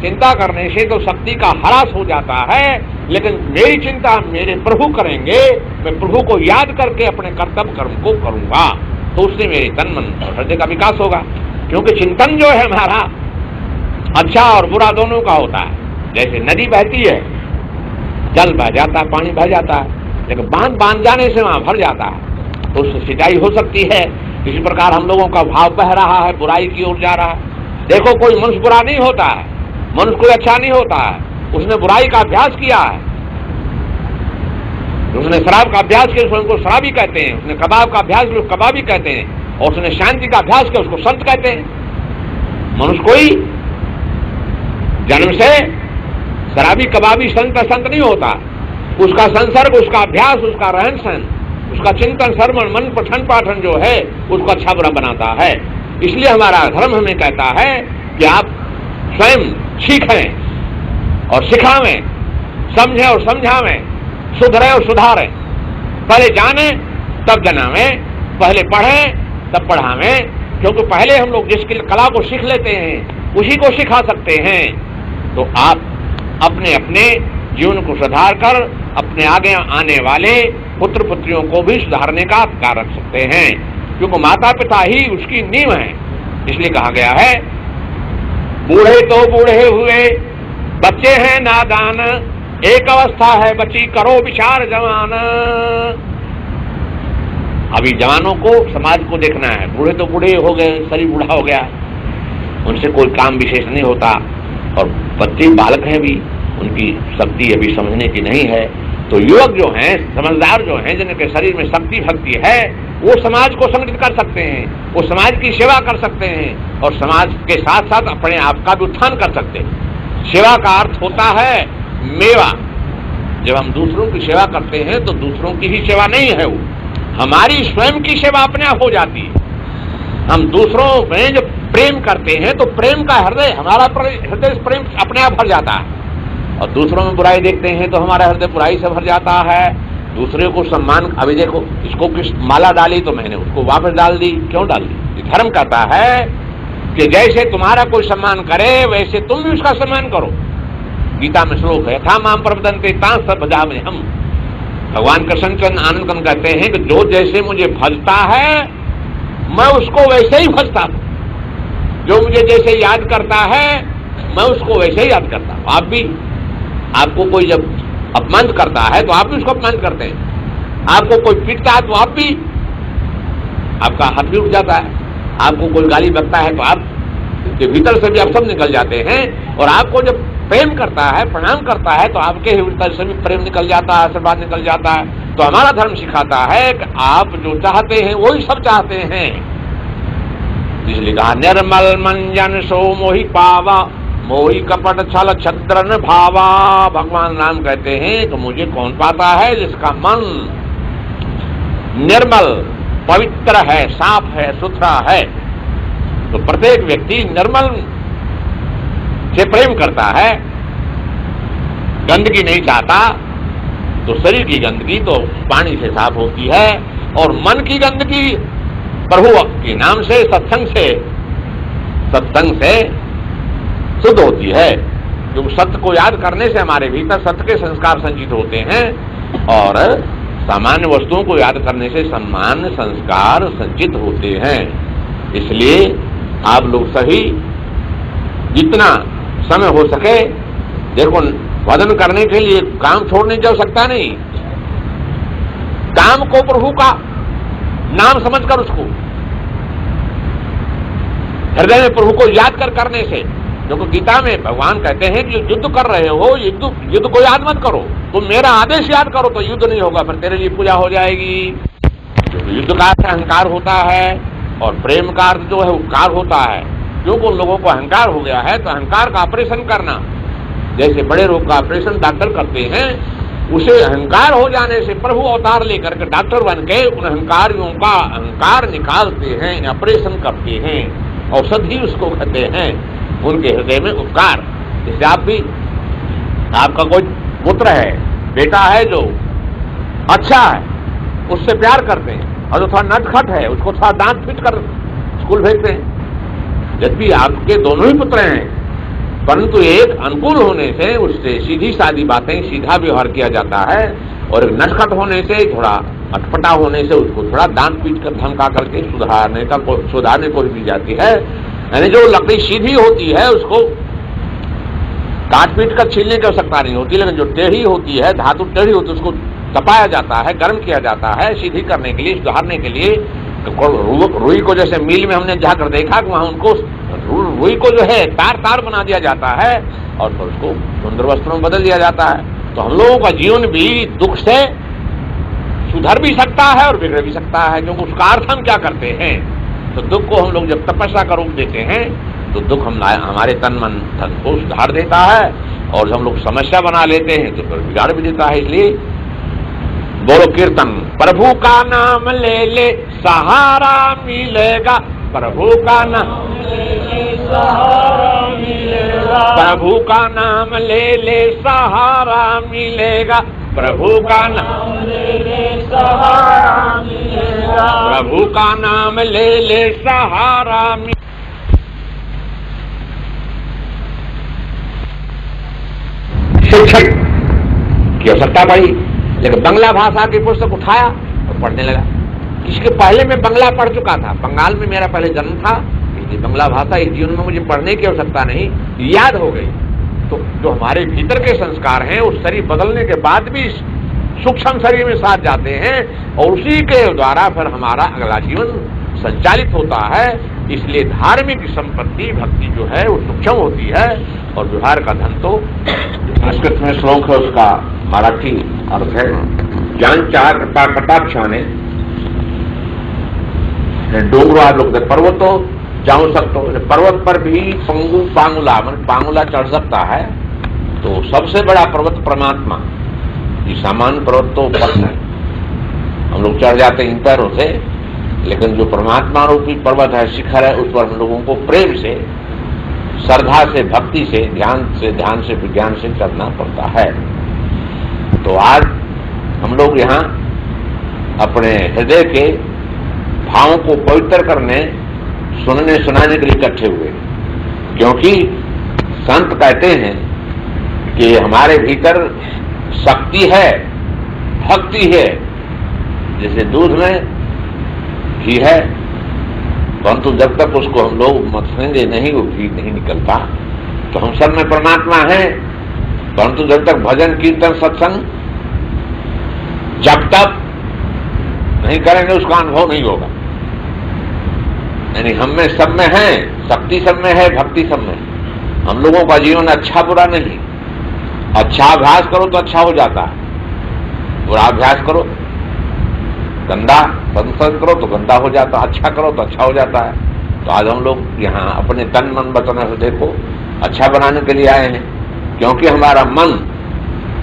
चिंता करने से तो शक्ति का ह्रास हो जाता है। लेकिन मेरी चिंता मेरे प्रभु करेंगे, मैं प्रभु को याद करके अपने कर्तव्य कर्म को करूंगा, तो उससे मेरे तन मन और हृदय का विकास होगा। क्योंकि चिंतन जो है हमारा अच्छा और बुरा दोनों का होता है। जैसे नदी बहती है, जल बह जाता है, पानी बह जाता है, लेकिन बांध जाने से वहां भर जाता है, तो उससे सिंचाई हो सकती है। इसी प्रकार हम लोगों का भाव बह रहा है, बुराई की ओर जा रहा है। देखो कोई मनुष्य बुरा नहीं होता है, मनुष्य कोई अच्छा नहीं होता है, उसने बुराई का अभ्यास किया है, उसने शराब का अभ्यास किया, उसको शराबी कहते हैं, उसने कबाब का अभ्यास किया, उसको कबाबी कहते हैं, और उसने शांति का अभ्यास किया, उसको संत कहते हैं। मनुष्य कोई जन्म से शराबी कबाबी संत नहीं होता, उसका संसर्ग, उसका अभ्यास, उसका रहन सहन, उसका चिंतन श्रवण मन पठन पाठन जो है उसको अच्छा बुरा बनाता है। इसलिए हमारा धर्म हमें कहता है कि आप स्वयं सीखें और सिखावें, समझें और समझावें, सुधरें और सुधारें। पहले जाने तब जनावें, पहले पढ़ें तब पढ़ावें। क्योंकि पहले हम लोग जिस कला को सीख लेते हैं उसी को सिखा सकते हैं। तो आप अपने अपने जीवन को सुधार कर अपने आगे आने वाले पुत्र पुत्रियों को भी सुधारने का अधिकार रख सकते हैं। क्योंकि माता पिता ही उसकी नींव है। इसलिए कहा गया है, बूढ़े तो बूढ़े हुए, बच्चे हैं नादान, एक अवस्था है बची, करो विचार जवान। अभी जवानों को समाज को देखना है। बूढ़े तो बूढ़े हो गए, शरीर बूढ़ा हो गया, उनसे कोई काम विशेष नहीं होता, और बच्चे बालक हैं भी, उनकी शक्ति अभी समझने की नहीं है। तो युवक जो हैं, समझदार जो हैं, जिनके शरीर में शक्ति भक्ति है, वो समाज को संगठित कर सकते हैं, वो समाज की सेवा कर सकते हैं, और समाज के साथ साथ अपने आप का भी उत्थान कर सकते हैं। सेवा का अर्थ होता है मेवा। जब हम दूसरों की सेवा करते हैं तो दूसरों की ही सेवा नहीं है, वो हमारी स्वयं की सेवा अपने आप हो जाती है। हम दूसरों में जब प्रेम करते हैं तो प्रेम का हृदय, हमारा हृदय प्रेम अपने आप भर जाता है, और दूसरों में बुराई देखते हैं तो हमारा हृदय बुराई से भर जाता है। दूसरे को सम्मान, अभी देखो इसको किस माला डाली तो मैंने उसको वापस डाल दी, क्यों डाल दी? धर्म कहता है कि जैसे तुम्हारा कोई सम्मान करे वैसे तुम भी उसका सम्मान करो। गीता में श्लोक है, था माम प्रवदन्ते तां सब भजामि हम। भगवान कृष्णचंद्र आनंद कहते हैं कि जो जैसे मुझे भजता है मैं उसको वैसे ही भजता हूं, जो मुझे जैसे याद करता है मैं उसको वैसे ही याद करता हूं। आप भी, आपको कोई जब अपमान करता है तो आप भी उसको अपमान करते हैं, आपको कोई पीटता है तो आप भी आपका हाथ भी उठ जाता है। आपको कोई गाली बकता है तो आप के भीतर से भी आप सब निकल जाते हैं, और आपको जब प्रेम करता है, प्रणाम करता है, तो आपके भीतर से भी प्रेम निकल जाता है, आशीर्वाद निकल जाता है। तो हमारा धर्म सिखाता है कि आप जो चाहते हैं वही सब चाहते हैं। इसलिए कहा निर्मल मंजन सो मोहि पावा, मोहि कपट छल छद्रन भावा। भगवान राम कहते हैं तो मुझे कौन पाता है? जिसका मन निर्मल पवित्र है, साफ है, सुथरा है। तो प्रत्येक व्यक्ति निर्मल से प्रेम करता है, गंदगी नहीं चाहता। तो शरीर की गंदगी तो पानी से साफ होती है, और मन की गंदगी प्रभु के नाम से, सत्संग से शुद्ध होती है। क्योंकि सत्य को याद करने से हमारे भीतर सत्य के संस्कार संचित होते हैं, और सामान्य वस्तुओं को याद करने से सामान्य संस्कार संचित होते हैं। इसलिए आप लोग सभी जितना समय हो सके, देखो वदन करने के लिए काम छोड़ने की आवश्यकता नहीं। काम को प्रभु का नाम समझकर उसको हृदय में प्रभु को याद कर करने से, क्योंकि गीता में भगवान कहते हैं कि युद्ध कर रहे हो, युद्ध को याद मत करो, तुम मेरा आदेश याद करो तो युद्ध नहीं होगा, फिर तेरे लिए पूजा हो जाएगी। युद्ध का अर्थ अहंकार होता है, और प्रेम का अर्थ जो है उपकार होता है। क्योंकि उन लोगों को अहंकार हो गया है, तो अहंकार का ऑपरेशन करना, जैसे बड़े रोग का ऑपरेशन डॉक्टर करते हैं, उसे अहंकार हो जाने से प्रभु अवतार लेकर के डॉक्टर बन के उन अहंकारियों का अहंकार निकालते हैं, ऑपरेशन करते हैं, औषधि उसको कहते हैं, उनके हृदय में उपकार। जैसे आप भी, आपका कोई पुत्र है, बेटा है जो अच्छा है, उससे प्यार करते हैं, और जो थोड़ा नटखट है उसको थोड़ा डांट पीट कर स्कूल भेजते हैं। यद्यपि आपके दोनों ही पुत्र हैं, परंतु एक अनुकूल होने से उससे सीधी सादी बातें, सीधा व्यवहार किया जाता है, और एक नटखट होने से, थोड़ा अटपटा होने से उसको थोड़ा डांट पीट कर धमका करके सुधारने को दी जाती है। यानी जो लकड़ी सीधी होती है उसको काट पीट कर छीलने की आवश्यकता नहीं होती, लेकिन जो टेढ़ी होती है, धातु टेढ़ी होती है, उसको तपाया जाता है, गर्म किया जाता है सीधी करने के लिए, सुधारने के लिए। रुई को जैसे मिल में हमने जाकर देखा कि वहां उनको रुई को जो है तार तार बना दिया जाता है, और फिर उसको सुंदर वस्त्रों में बदल दिया जाता है। तो हम लोगों का जीवन भी दुख से सुधर भी सकता है और बिगड़ भी सकता है, क्योंकि उसका अर्थ हम क्या करते हैं। तो दुख को हम लोग जब तपस्या का रूप देते हैं, तो दुख हमारे तन मन धन को सुधार देता है, और हम लोग समस्या बना लेते हैं तो फिर बिगाड़ भी देता है। इसलिए बोलो कीर्तन, प्रभु का नाम ले ले सहारा मिलेगा, प्रभु का नाम ले ले सहारा मिलेगा, प्रभु का नाम ले ले सहारा मिलेगा, प्रभु का नाम ले ले सहारा मिलेगा, प्रभु का नाम ले ले सहारा मिलेगा। शिक्षक की आवश्यकता पड़ी, लेकिन बंगला भाषा की पुस्तक उठाया और पढ़ने लगा। इसके पहले मैं बंगला पढ़ चुका था, बंगाल में मेरा पहले जन्म था, इसलिए बंगला भाषा इस जीवन में मुझे पढ़ने की आवश्यकता नहीं, याद हो गई। तो जो हमारे भीतर के संस्कार हैं, उस शरीर बदलने के बाद भी सूक्ष्म शरीर में साथ जाते हैं, और उसी के द्वारा फिर हमारा अगला जीवन संचालित होता है। इसलिए धार्मिक संपत्ति भक्ति जो है वो सूक्ष्म होती है, और व्यवहार का धन तो संस्कृत में श्लोक है, उसका मराठी अर्थ है ज्ञानच्या कटाक्षाने डोंगरो लोग पर्वतो जाऊं सकते, पर्वत पर भी पंगु पांगुला मन पांगुला चढ़ सकता है। तो सबसे बड़ा पर्वत परमात्मा, ये सामान्य पर्वत तो ऊपर है, हम लोग चढ़ जाते हैं इन पैरों से, लेकिन जो परमात्मा रूपी पर्वत है, शिखर है, उस पर हम लोगों को प्रेम से, श्रद्धा से, भक्ति से, ध्यान से, विज्ञान से करना पड़ता है। तो आज हम लोग यहाँ अपने हृदय के भावों को पवित्र करने, सुनने सुनाने के लिए इकट्ठे हुए, क्योंकि संत कहते हैं कि हमारे भीतर शक्ति है, भक्ति है। जैसे दूध में घी है, परंतु जब तक उसको हम लोग मथेंगे नहीं, वो घी नहीं निकलता। तो हम सब में परमात्मा है, परंतु जब तक भजन कीर्तन सत्संग जब तक नहीं करेंगे उसका अनुभव नहीं होगा। यानी हम में सब में है, शक्ति सब में है, भक्ति सब में है। हम लोगों का जीवन अच्छा बुरा नहीं। अच्छा अभ्यास करो तो अच्छा हो जाता है, बुरा अभ्यास करो, गंदा संस्करण करो तो गंदा हो जाता, अच्छा करो तो अच्छा हो जाता है। तो आज हम लोग यहाँ अपने तन मन वचन से देखो अच्छा बनाने के लिए आए हैं, क्योंकि हमारा मन,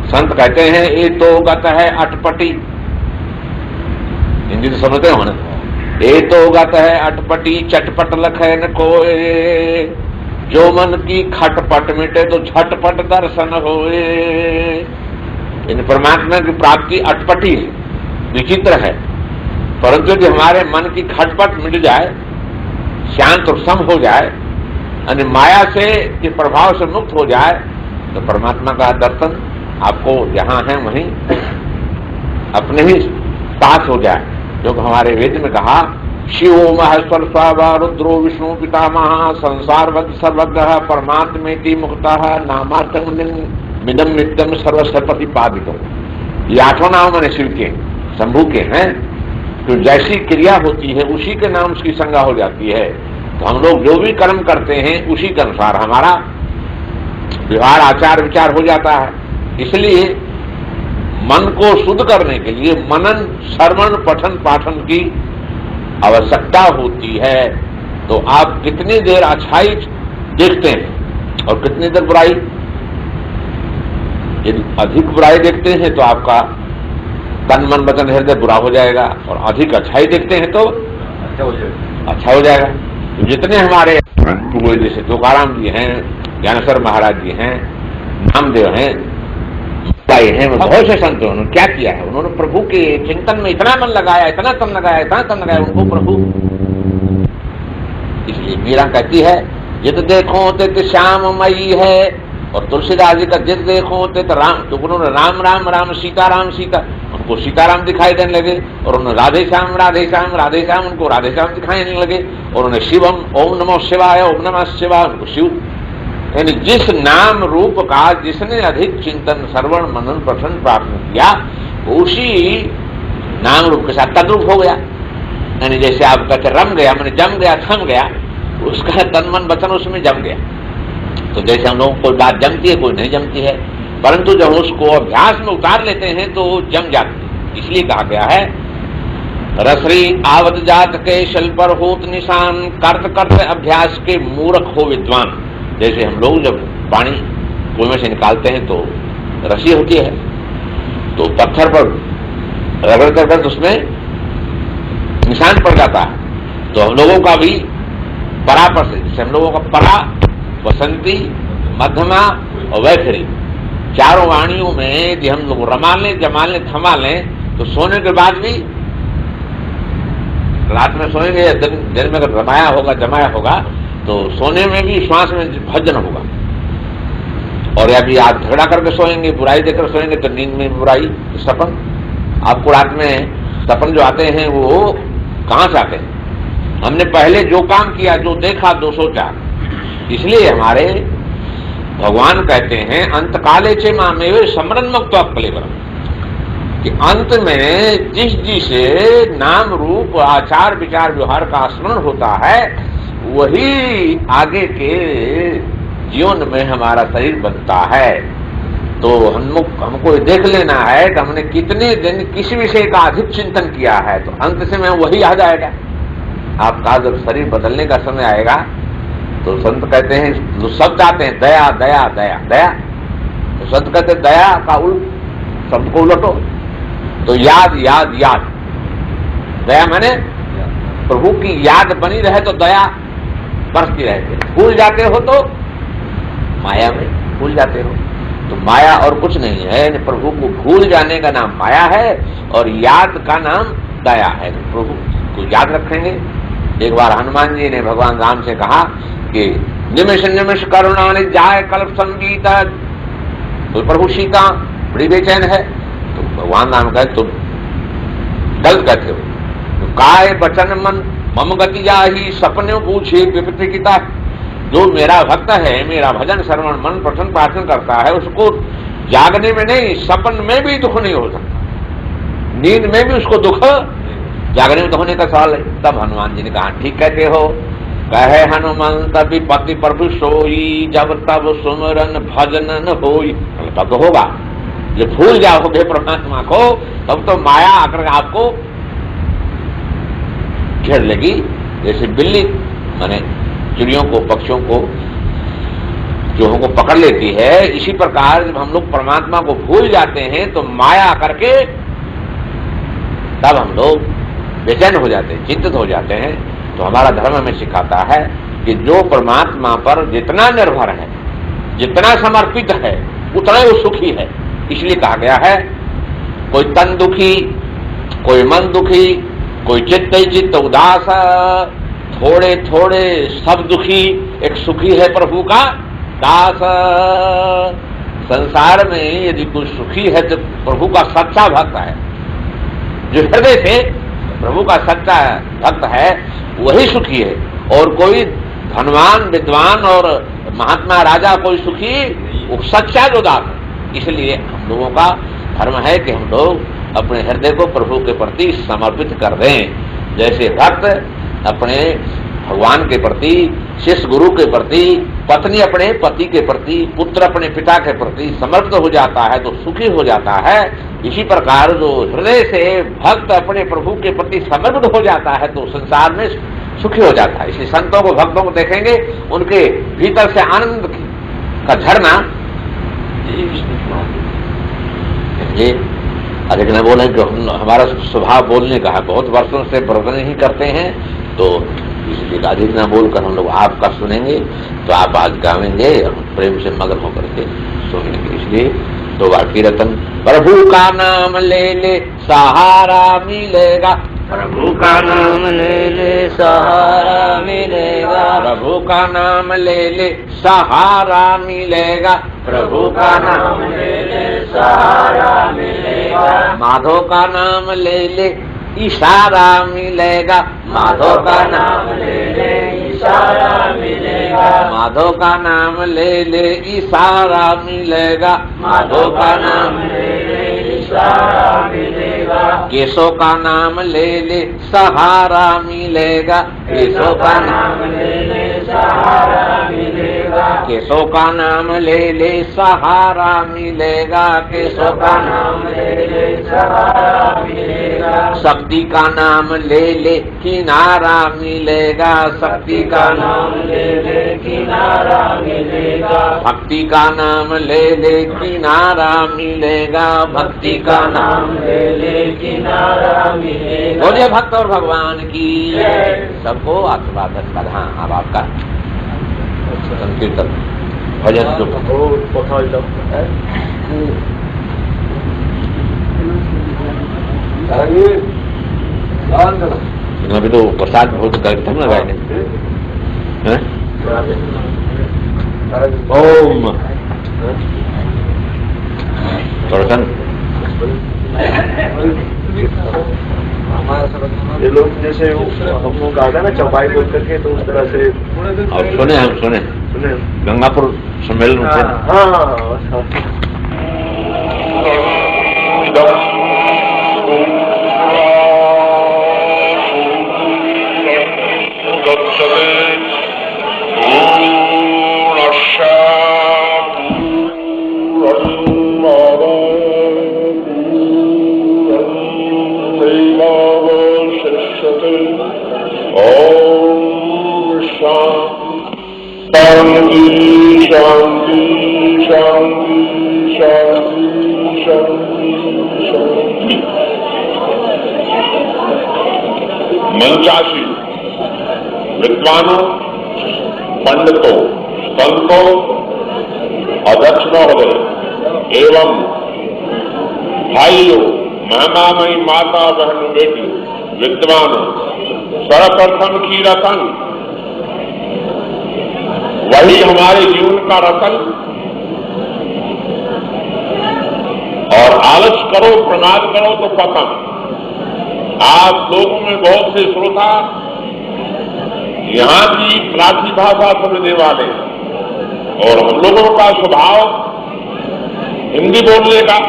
संत कहते हैं ये तो गत है अटपटी, हिंदी तो समझते हो ना, ये तो गत है अटपटी चटपट लखे न कोए, जो मन की खटपट मिटे तो झटपट दर्शन होए। इन परमात्मा की प्राप्ति अटपटी है, विचित्र है, परंतु यदि हमारे मन की खटपट मिट जाए, शांत और सम हो जाए, यानी माया से के प्रभाव से मुक्त हो जाए, तो परमात्मा का दर्शन आपको जहां है वहीं अपने ही पास हो जाए। जो हमारे वेद में कहा, शिवो महेश्वर स्वाहा रुद्रो विष्णु पितामह संसार वद सर्वग्रह परमात्मेति मुक्तः नामार्थं मिदं नित्यं सर्वस्य प्रतिपादितो। ये आठों नाम मैंने शिव के, शंभु के हैं। तो जैसी क्रिया होती है उसी के नाम उसकी संज्ञा हो जाती है। तो हम लोग जो भी कर्म करते हैं उसी के अनुसार हमारा व्यवहार आचार विचार हो जाता है। इसलिए मन को शुद्ध करने के लिए मनन श्रवण पठन पाठन की आवश्यकता होती है। तो आप कितनी देर अच्छाई देखते हैं और कितनी देर बुराई। यदि अधिक बुराई देखते हैं तो आपका तन मन वचन हृदय बुरा हो जाएगा, और अधिक अच्छाई देखते हैं तो अच्छा हो जाएगा। तो जितने हमारे पूर्वज जैसे तुकाराम जी हैं, ज्ञानेश्वर महाराज जी हैं, नामदेव हैं, हैं, बहुत से संत हैं, उन्होंने क्या किया है, उन्होंने प्रभु के चिंतन में इतना मन लगाया, इतना तन लगाया, इतना तन लगाया उनको प्रभु। इसलिए मीरा कहती है, जित देखो तित श्याममयी है, और तुलसीदास जी का जित देखो तित राम। तो उन्होंने राम राम राम सीताराम सीता, उनको सीताराम दिखाई देने लगे, और उन्होंने राधे श्याम राधे श्याम राधे श्याम, उनको राधे श्याम दिखाई देने लगे। और उन्होंने शिवम ओम नमो शिवाय ओम नमः शिवाय, उनको शिव। यानी जिस नाम रूप का जिसने अधिक चिंतन श्रवण मनन पठन प्राप्त किया, उसी नाम रूप के साथ तद्रूप हो गया। यानी जैसे आप कहते रम गया, मैंने जम गया, थम गया, उसका तन मन वचन उसमें जम गया। तो जैसे हम लोगों को कोई बात जमती है, कोई नहीं जमती है, परंतु जब उसको अभ्यास में उतार लेते हैं तो जम जाती है। इसलिए कहा गया है, रसरी आवत जात के शल पर होत निशान, कर्त कर्त अभ्यास के मूर्ख हो विद्वान। जैसे हम लोग जब पानी कुएं में से निकालते हैं तो रसी होती है, तो पत्थर पर रगड़ कर उसमें निशान पड़ जाता है। तो हम लोगों का भी परा पर से, जैसे हम लोगों का परा, बसंती, मध्यमा और वैखरी, चारों वाणियों में यदि हम लोग रमा लें, जमा लें, थमा लें, तो सोने के बाद भी, रात में सोएंगे, दिन में अगर रमाया होगा, जमाया होगा, तो सोने में भी श्वास में भजन होगा। और अभी आप झगड़ा करके सोएंगे, बुराई देकर सोएंगे, तो नींद में बुराई, सपन। आपको रात में सपन जो आते हैं वो कहां से आते हैं? हमने पहले जो काम किया, जो देखा, जो सोचा। इसलिए हमारे भगवान कहते हैं, अंत काले चे मामेवे समरण मुक्त कलेवरम, कि अंत में जिस नाम रूप आचार विचार व्यवहार का स्मरण होता है, वही आगे के जीवन में हमारा शरीर बनता है। तो हमको देख लेना है कि हमने कितने दिन किस विषय का अधिक चिंतन किया है, तो अंत से में वही आ जाएगा। आपका जब शरीर बदलने का समय आएगा, तो संत कहते हैं, जो सब चाहते हैं दया दया दया दया, तो संत कहते हैं दया का उल्ट सबको उलटो, तो याद याद याद। दया माने प्रभु की याद बनी रहे तो दया बरसती रहे। भूल जाते हो तो माया में भूल जाते हो, तो माया और कुछ नहीं है। प्रभु को भूल जाने का नाम माया है, और याद का नाम दया है। प्रभु को याद रखेंगे। एक बार हनुमान जी ने भगवान राम से कहा कि निमिष निमिष करुणा ने जाए कल्प संगीत, तो प्रभु सीता बड़ी बेचैन है। तो भगवान राम कहे, तुम गलत कहते हो, तो काय बचन मन मम गति जाही, सपने पूछे विपत्तिता। जो मेरा भक्त है, मेरा भजन श्रवण मन पठन पाठन करता है, उसको जागने में नहीं, सपन में भी दुख नहीं हो सकता, नींद में भी उसको दुख जागृत होने का सवाल है। तब हनुमान जी ने कहा ठीक कहते हो। कहे हनुमंत विपति प्रभु सोई, जब तब सुमरन भजन न होई। तब तो होगा, जब भूल जाओगे परमात्मा को तब तो माया आकर आपको घेर लेगी। जैसे बिल्ली माने चिड़ियों को, पक्षियों को, चूहों को पकड़ लेती है, इसी प्रकार जब हम लोग परमात्मा को भूल जाते हैं तो माया करके तब हम लोग बेचैन हो जाते हैं, चिंतित हो जाते हैं। तो हमारा धर्म हमें सिखाता है कि जो परमात्मा पर जितना निर्भर है, जितना समर्पित है, उतना ही वो सुखी है। इसलिए कहा गया है कोई तन दुखी, कोई मन दुखी, कोई चित्त ही चित्त उदास, थोड़े थोड़े सब दुखी, एक सुखी है प्रभु का दास। संसार में यदि कोई सुखी है तो प्रभु का सच्चा भक्त है। जो हृदय से प्रभु का सच्चा भक्त है वही सुखी है। और कोई धनवान विद्वान और महात्मा राजा कोई सुखी, वो सच्चा जो दास है। इसलिए हम लोगों का धर्म है कि हम लोग अपने हृदय को प्रभु के प्रति समर्पित कर दें। जैसे भक्त अपने भगवान के प्रति, शिष्य गुरु के प्रति, पत्नी अपने पति के प्रति, पुत्र अपने पिता के प्रति समर्पित हो जाता है तो सुखी हो जाता है। इसी प्रकार जो हृदय से भक्त अपने प्रभु के प्रति समर्पित हो जाता है तो संसार में सुखी हो जाता है। इसलिए संतों को, भक्तों को देखेंगे, उनके भीतर से आनंद का झरना। इसलिए अधिक न बोले कि हमारा स्वभाव बोलने का है, बहुत वर्षों से प्रवचन ही करते हैं, तो इसलिए अधिक न बोलकर हम लोग आपका सुनेंगे। तो आप आज गावेंगे और प्रेम से मगन होकर के सुनेंगे। इसलिए दो बार कीर्तन। प्रभु का नाम ले ले सहारा मिलेगा, प्रभु का नाम ले ले सहारा मिलेगा, प्रभु का नाम ले ले सहारा मिलेगा, प्रभु का नाम ले ले सहारा मिलेगा, माधव का नाम ले ले इशारा मिलेगा, माधव का नाम ले ले इशारा मिलेगा, माधव का नाम ले ले इशारा मिलेगा, माधव का नाम ले ले इशारा मिलेगा, केशव का नाम ले ले सहारा मिलेगा, केशव का नाम ले ले सहारा मिलेगा, केशव का नाम ले ले सहारा मिलेगा, केशव का नाम ले ले सहारा मिलेगा, शक्ति का नाम ले ले किनारा मिलेगा, शक्ति का नाम ले ले किनारा मिलेगा, भक्ति का नाम ले ले किनारा मिलेगा, भक्ति का नाम ले ले किनारा मिलेगा। बोलिए भक्त और भगवान की सबको आशीर्वाद बधा। अब आपका संकीर्तन भजन जो अभी तो प्रसाद बहुत करते हैं ना गायने। ओम प्रसन्न ये लोग जैसे हम लोग आ गए ना चौपाई बोल करके, तो उस तरह से और सुने हम सुने गंगापुर सम्मेलन में। हाँ शांति शांति शांति शांति शांति शांति। मंचासी विद्वानों, पंडितों, संतों, अध्यक्ष महोदय एवं भाइयों, महामामयी माता बहनों बेटी, विद्वानों, सर्वप्रथम की रतन वही हमारे जीवन का रतन। और आलस करो, प्रमाद करो तो पतन। आप लोगों में बहुत से श्रोता यहाँ की प्राची भाषा समझने वाले, और हम लोगों का स्वभाव हिंदी बोलने का,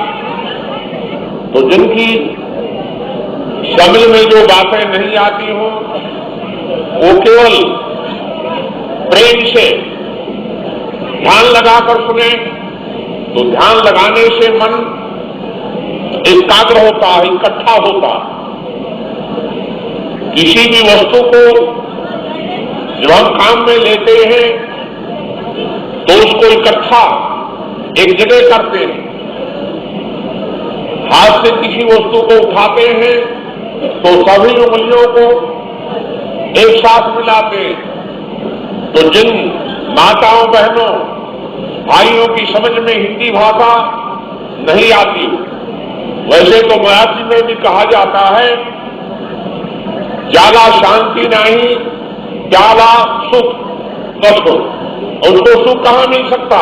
तो जिनकी समझ में जो बातें नहीं आती हों वो केवल प्रेम से ध्यान लगाकर सुने, तो ध्यान लगाने से मन एकाग्र होता है, इकट्ठा होता है। किसी भी वस्तु को जब हम काम में लेते हैं तो उसको इकट्ठा एक जगह करते हैं। हाथ से किसी वस्तु को उठाते हैं तो सभी उंगलियों को एक साथ मिलाते हैं। तो जिन माताओं बहनों भाइयों की समझ में हिंदी भाषा नहीं आती, वैसे तो मराठी में भी कहा जाता है ज्यादा शांति नहीं ज्यादा सुख बसो। उसको सुख कहां मिल सकता?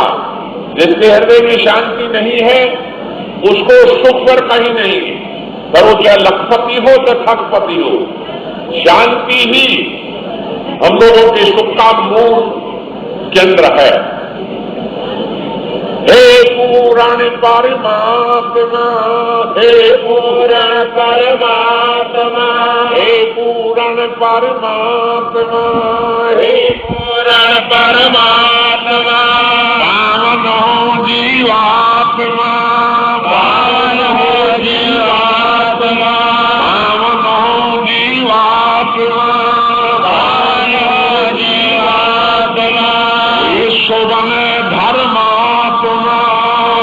जिसके हृदय में शांति नहीं है उसको सुख पर कहीं नहीं है, पर वो चाहे लखपति हो तो ठगपति हो, शांति ही हम लोगों के सुख का मूल केंद्र है। हे पूरण परमात्मा, हे पूरण परमात्मा, हे पूरण परमात्मा, हे पूरण परमात्मा, पावन हो जीवात्मा, पावन हो जीवात्मा, पावन हो जीवात्मा, पावन हो जीवात्मा, विश्व बने धर्मात्मा,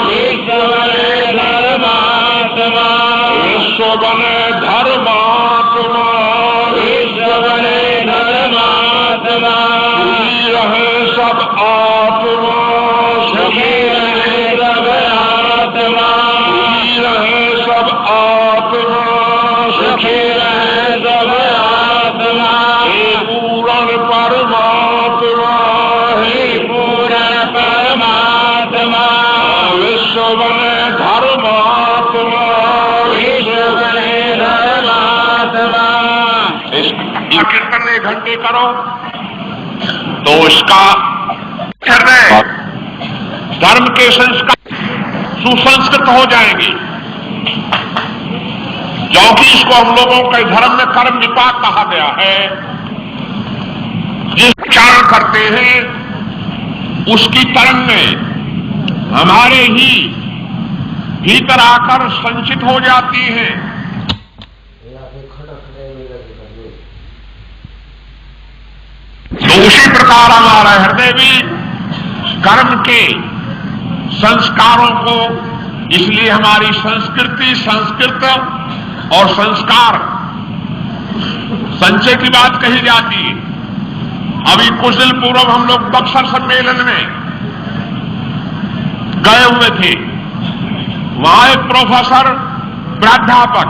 विश्व बने धर्मात्मा, विश्व बने धर्मात्मा, विश्व बने धर्मात्मा, सुखी रहे सब आत्मा, सुखी रहे सब आत्मा, सुखी रहे सब आत्मा, सुखी रहे सब आत्मा, हे पूर्ण परमात्मा, हे पूर्ण परमात्मा, विश्व बने धर्मात्मा, विश्व बने धर्मात्मा। इस कीर्तन 1 घंटे करो तो इसका हृदय धर्म के संस्कार सुसंस्कृत हो जाएंगे, क्योंकि इसको हम लोगों के धर्म में कर्म विपाक कहा गया है। जिस उच्चारण करते हैं उसकी तरंगें हमारे ही भीतर आकर संचित हो जाती हैं। तो उसी प्रकार हमारा हृदय भी कर्म के संस्कारों को, इसलिए हमारी संस्कृति, संस्कृत और संस्कार संचय की बात कही जाती है। अभी कुछ दिन पूर्व हम लोग बक्सर सम्मेलन में गए हुए थे। वहां एक प्रोफेसर प्राध्यापक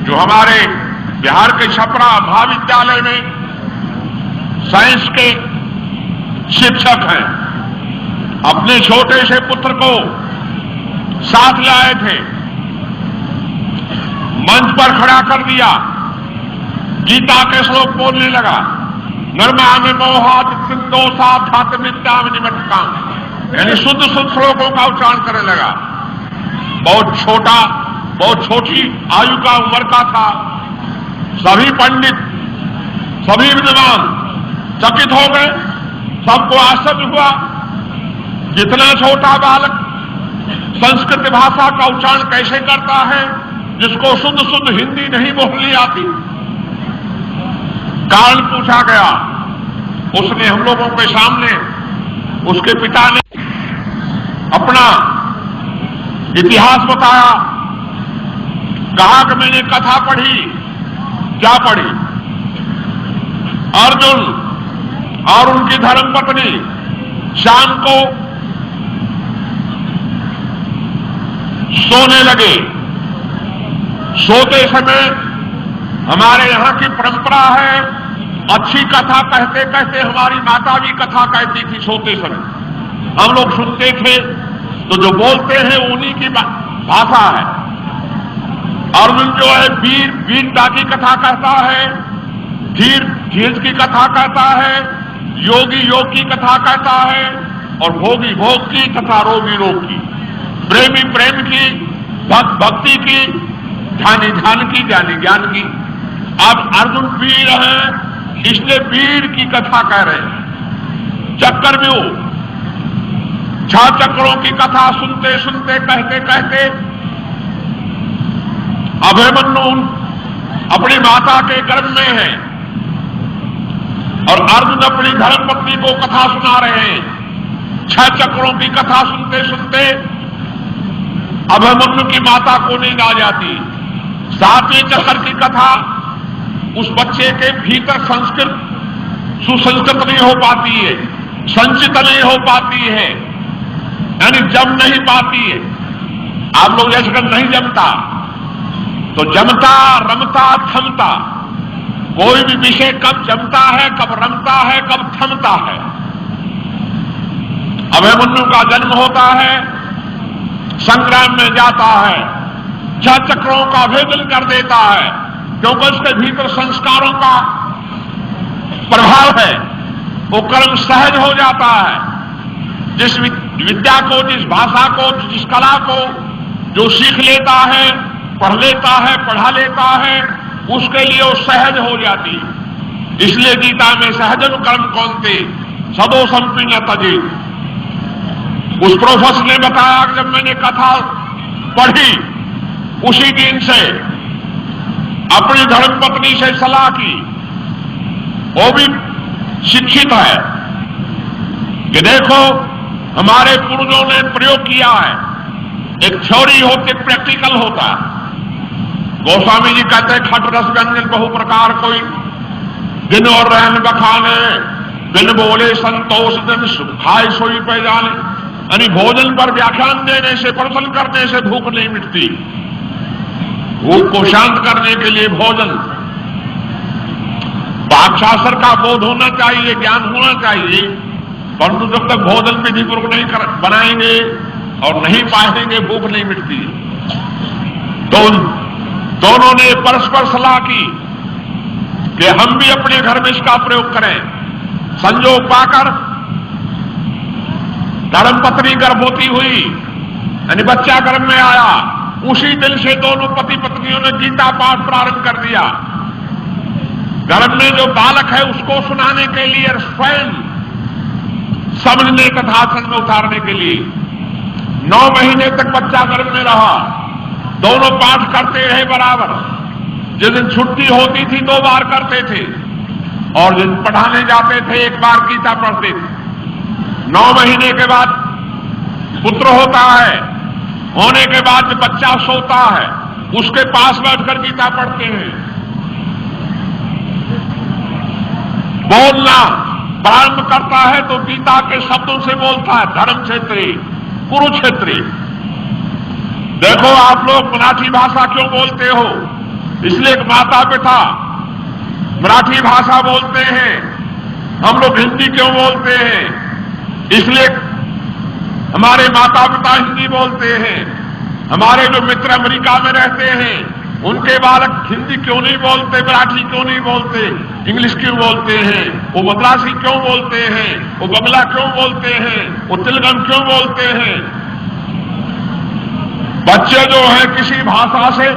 जो हमारे बिहार के छपरा महाविद्यालय में साइंस के शिक्षक हैं, अपने छोटे से पुत्र को साथ लाए थे, मंच पर खड़ा कर दिया, गीता के श्लोक बोलने लगा, निर्माण मोहात सिंधोसा धात विद्याम निमटका, यानी शुद्ध शुद्ध श्लोकों का उच्चारण करने लगा। बहुत छोटा, बहुत छोटी आयु का उम्र का था। सभी पंडित, सभी विद्वान चकित हो गए, सबको आश्चर्य हुआ, कितना छोटा बालक संस्कृत भाषा का उच्चारण कैसे करता है, जिसको शुद्ध शुद्ध हिंदी नहीं बोलनी आती। कारण पूछा गया, उसने हम लोगों के सामने, उसके पिता ने अपना इतिहास बताया, कहा कि मैंने कथा पढ़ी। क्या पढ़ी? अर्जुन और उनकी धर्मपत्नी शाम को सोने लगे। सोते समय हमारे यहां की परंपरा है, अच्छी कथा कहते कहते हमारी माता भी कथा कहती थी सोते समय। हम लोग सुनते थे, तो जो बोलते हैं उन्हीं की भाषा है। अर्जुन जो है वीरता की कथा कहता है, धीर की कथा कहता है, योगी योग की कथा कहता है, और भोगी भोग की तथा रोगी रोग की, प्रेमी प्रेम की, भक्त भक्ति की, ध्यानी ध्यान की, ज्ञानी ज्ञान की। अब अर्जुन वीर है, इसलिए वीर की कथा कह रहे हैं। चक्रव्यूह, 6 चक्रों की कथा सुनते सुनते कहते कहते अभिमन्यु अपनी माता के गर्भ में है और अर्जुन अपनी धर्मपत्नी को कथा सुना रहे हैं। 6 चक्रों की कथा सुनते सुनते अभिमन्यु की माता को नींद आ जाती। 7वें चक्र की कथा उस बच्चे के भीतर संस्कृत सुसंस्कृत नहीं हो पाती है, संचित नहीं हो पाती है, यानी जम नहीं पाती है। आप लोग जैसे नहीं जमता, तो जमता, रमता, थमता, कोई भी विषय कब जमता है, कब रमता है, कब थमता है। अभिमन्यु का जन्म होता है, संग्राम में जाता है, 6 चक्रों का भेदन कर देता है, क्योंकि उसके भीतर संस्कारों का प्रभाव है, वो कर्म सहज हो जाता है। जिस विद्या को, जिस भाषा को, जिस कला को जो सीख लेता है, पढ़ लेता है, पढ़ा लेता है, उसके लिए वो सहज हो जाती। इसलिए गीता में सहजन कर्म कौनते सदो संपन्न तजे। उस प्रोफेसर ने बताया कि जब मैंने कथा पढ़ी, उसी दिन से अपनी धर्मपत्नी से सलाह की, वो भी शिक्षित है, कि देखो हमारे पूर्वजों ने प्रयोग किया है। एक थ्योरी होती, प्रैक्टिकल होता है। गोस्वामी जी कहते हैं खट रस व्यंजन बहु प्रकार कोई, दिन और रहन बखाने, बिन बोले संतोष दिन खाए सोई पे जाने। यानी भोजन पर व्याख्यान देने से, प्रवचन करने से भूख नहीं मिटती। भूख को शांत करने के लिए भोजन, वाक्शास्त्र का बोध होना चाहिए, ज्ञान होना चाहिए, परंतु जब तक भोजन विधि पूर्वक नहीं बनाएंगे और नहीं पाएंगे, भूख नहीं मिटती। तो दोनों ने परस्पर सलाह की कि हम भी अपने घर में इसका प्रयोग करें। संजोग पाकर धर्मपत्नी गर्भवती हुई, यानी बच्चा गर्भ में आया। उसी दिन से दोनों पति पत्नियों ने गीता पाठ प्रारंभ कर दिया। गर्भ में जो बालक है उसको सुनाने के लिए, स्वयं समझने तथा आचरण में उतारने के लिए 9 महीने तक बच्चा गर्भ में रहा। दोनों पाठ करते रहे बराबर। जिस दिन छुट्टी होती थी 2 बार करते थे, और जिन पढ़ाने जाते थे 1 बार गीता पढ़ते थे। 9 महीने के बाद पुत्र होता है, होने के बाद जब बच्चा सोता है उसके पास बैठकर गीता पढ़ते हैं। बोलना प्रारंभ करता है तो गीता के शब्दों से बोलता है, धर्म क्षेत्रे कुरुक्षेत्रे। देखो आप लोग मराठी भाषा क्यों बोलते हो? इसलिए माता पिता मराठी भाषा बोलते हैं, हम लोग हिंदी क्यों बोलते हैं? इसलिए हमारे माता पिता हिंदी बोलते हैं। हमारे जो मित्र अमेरिका में रहते हैं उनके बालक हिंदी क्यों नहीं बोलते, मराठी क्यों नहीं बोलते, इंग्लिश क्यों बोलते हैं? वो मद्रासी क्यों बोलते हैं? वो बंगला क्यों बोलते हैं? वो तेलुगु क्यों बोलते हैं? बच्चे जो हैं किसी भाषा से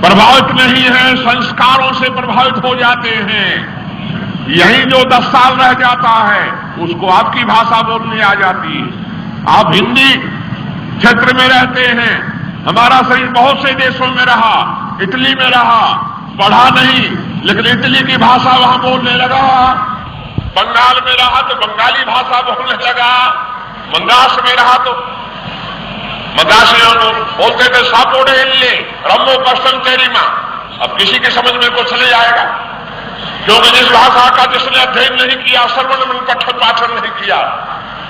प्रभावित नहीं है, संस्कारों से प्रभावित हो जाते हैं। यही जो 10 साल रह जाता है उसको आपकी भाषा बोलने आ जाती है। आप हिंदी क्षेत्र में रहते हैं, हमारा शरीर बहुत से देशों में रहा, इटली में रहा, पढ़ा नहीं, लेकिन इटली की भाषा वहां बोलने लगा। बंगाल में रहा तो बंगाली भाषा बोलने लगा, मद्रास में रहा तो मद्रासी बोलते थे सापोड़े इल्ले रमो कष्टम तेरी मां। अब किसी की समझ में कुछ नहीं आएगा, क्योंकि जिस भाषा का जिसने अध्ययन नहीं किया, श्रवण मन पठन पाठन नहीं किया,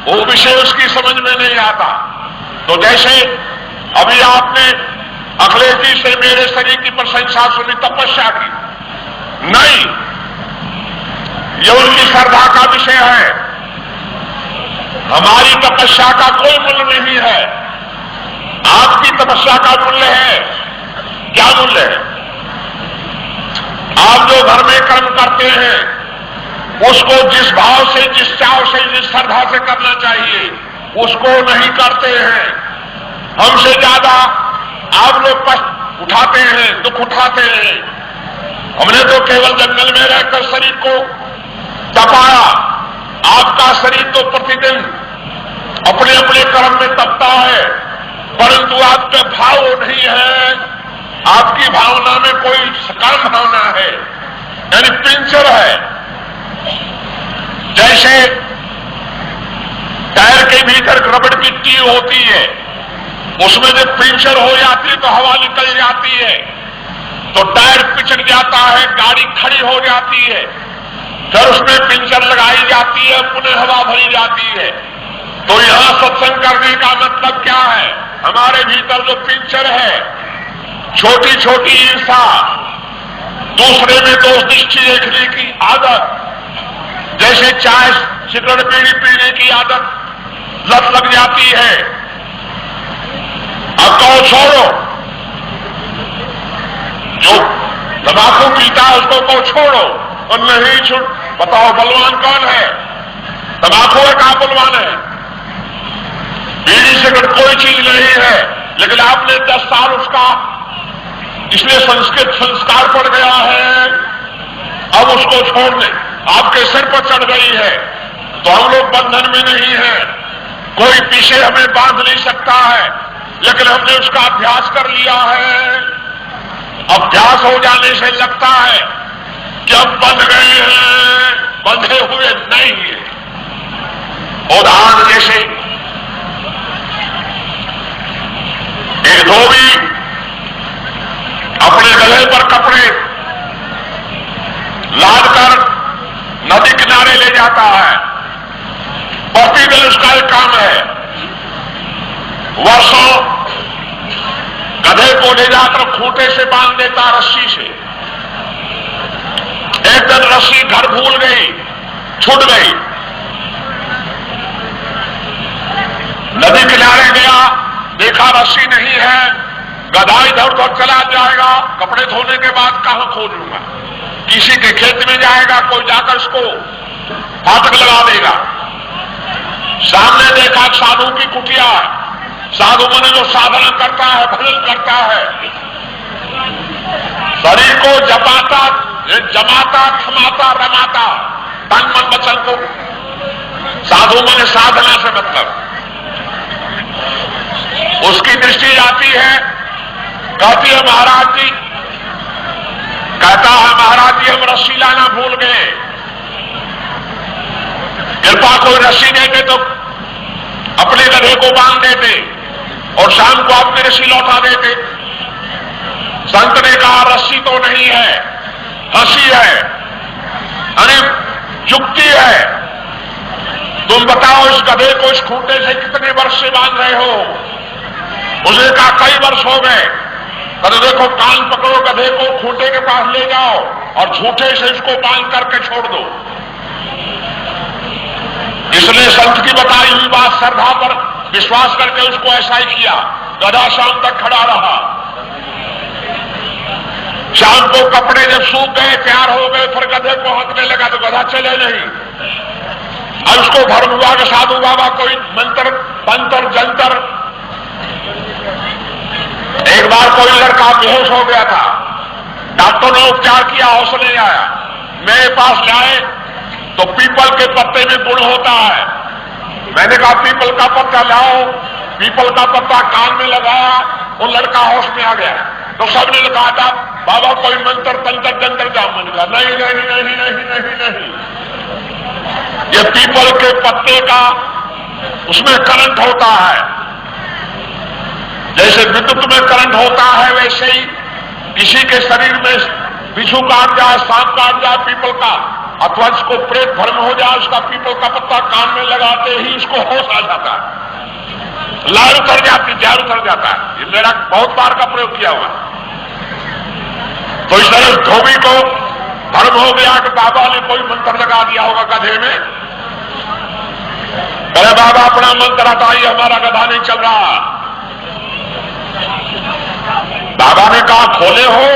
वो विषय उसकी समझ में नहीं आता। तो जैसे अभी आपने अखिलेश जी से मेरे शरीर की प्रशंसा सुनी, तपस्या की, नहीं, ये उनकी श्रद्धा का विषय है। हमारी तपस्या का कोई मूल्य नहीं है, आपकी तपस्या का मूल्य है। क्या मूल्य है? आप जो घर में कर्म करते हैं उसको जिस भाव से, जिस चाव से, जिस श्रद्धा से करना चाहिए उसको नहीं करते हैं। हमसे ज्यादा आप लोग कष्ट उठाते हैं, दुख उठाते हैं। हमने तो केवल जंगल में रहकर शरीर को तपाया। आपका शरीर तो प्रतिदिन अपने अपने कर्म में तपता है, परंतु आपके भाव नहीं है। आपकी भावना में कोई सकाम भावना है, यानी पिंचर है। जैसे टायर के भीतर रबड़ की टी होती है, उसमें जब पिंचर हो जाती है तो हवा निकल जाती है, तो टायर पिछड़ जाता है, गाड़ी खड़ी हो जाती है, फिर उसमें पिंचर लगाई जाती है, पुनः हवा भरी जाती है। तो यहां सत्संग करने का मतलब क्या है? हमारे भीतर जो पिंचर है, छोटी छोटी ईर्षा, दूसरे में दोष दृष्टि देखने की आदत, जैसे चाय सिगरेट बीड़ी पीने की आदत लत लग जाती है। अब कहो छोड़ो, जो तंबाकू पीता है उसको कहो छोड़ो, और नहीं छूट। बताओ बलवान कौन है? तंबाकू है, कहां बलवान है? बीड़ी सिगरेट कोई चीज नहीं है, लेकिन आपने 10 साल उसका इसलिए संस्कार पड़ गया है, अब उसको छोड़ने आपके सिर पर चढ़ गई है। तो हम लोग बंधन में नहीं है, कोई पीछे हमें बांध नहीं सकता है, लेकिन हमने उसका अभ्यास कर लिया है। अभ्यास हो जाने से लगता है कि अब बंध गए हैं, बंधे हुए नहीं है। उदाहरण जैसे एक धोबी अपने गले पर कपड़े लाद कर नदी किनारे ले जाता है, प्रतिदिन उसका एक काम है। वर्षों गधे को ले जाकर खूंटे से बांध देता, रस्सी से। एक दिन रस्सी घर भूल गई, छूट गई, नदी किनारे गया, देखा रस्सी नहीं है, गधा इधर उधर चला जाएगा, कपड़े धोने के बाद कहां खोजूंगा? किसी के खेत में जाएगा, कोई जाकर उसको फाटक लगा देगा। सामने देखा साधु की कुटिया है, साधु मन जो साधना करता है, भजन करता है, शरीर को जमाता थमाता रमाता, तन मन वचन को। साधु मन साधना से मतलब उसकी दृष्टि जाती है, कहती है महाराज जी, कहता है महाराज जी हम रस्सी लाना भूल गए, कृपा कोई रस्सी देते तो अपने गधे को बांध देते और शाम को अपनी रस्सी लौटा देते। संत ने कहा रस्सी तो नहीं है, हंसी है, अरे युक्ति है। तुम बताओ इस गधे को इस खूंटे से कितने वर्ष से बांध रहे हो? उसने कहा कई वर्ष हो गए। तो देखो कान पकड़ो, गधे को खूंटे के पास ले जाओ और झूठे से इसको बांध करके छोड़ दो। इसलिए संत की बताई हुई बात श्रद्धा पर विश्वास करके उसको ऐसा ही किया। गधा शाम तक खड़ा रहा। शाम को कपड़े जब सूख गए, तैयार हो गए, फिर गधे को हंकने लगा तो गधा चले नहीं। अब उसको धर्म हुआ कि साधु बाबा कोई मंत्र जंतर। एक बार कोई लड़का बेहोश हो गया था, डॉक्टर ने उपचार किया, होश नहीं आया। मेरे पास लाए तो पीपल के पत्ते में गुण होता है। मैंने कहा पीपल का पत्ता लाओ, पीपल का पत्ता कान में लगाया, वो लड़का होश में आ गया। तो सबने कहा था बाबा कोई मंत्र तंत्र जंतर जाओ। मैंने कहा नहीं नहीं नहीं नहीं नहीं नहीं, ये पीपल के पत्ते का उसमें करंट होता है। जैसे विद्युत में करंट होता है, वैसे ही किसी के शरीर में बिच्छू काट जाए, सांप काट जाए पीपल का, अथवा इसको प्रेत भ्रम हो जाए, उसका पीपल का पत्ता कान में लगाते ही उसको होश आ जाता है, लाल उतर जाती, जार उतर जाता है। ये मेरा बहुत बार का प्रयोग किया हुआ। तो इस तरह धोबी को भ्रम हो गया कि बाबा ने कोई मंत्र लगा दिया होगा गधे में। अरे बाबा अपना मंत्र हटाइए, हमारा गधा नहीं चल रहा। बाबा ने कहा खोले हो,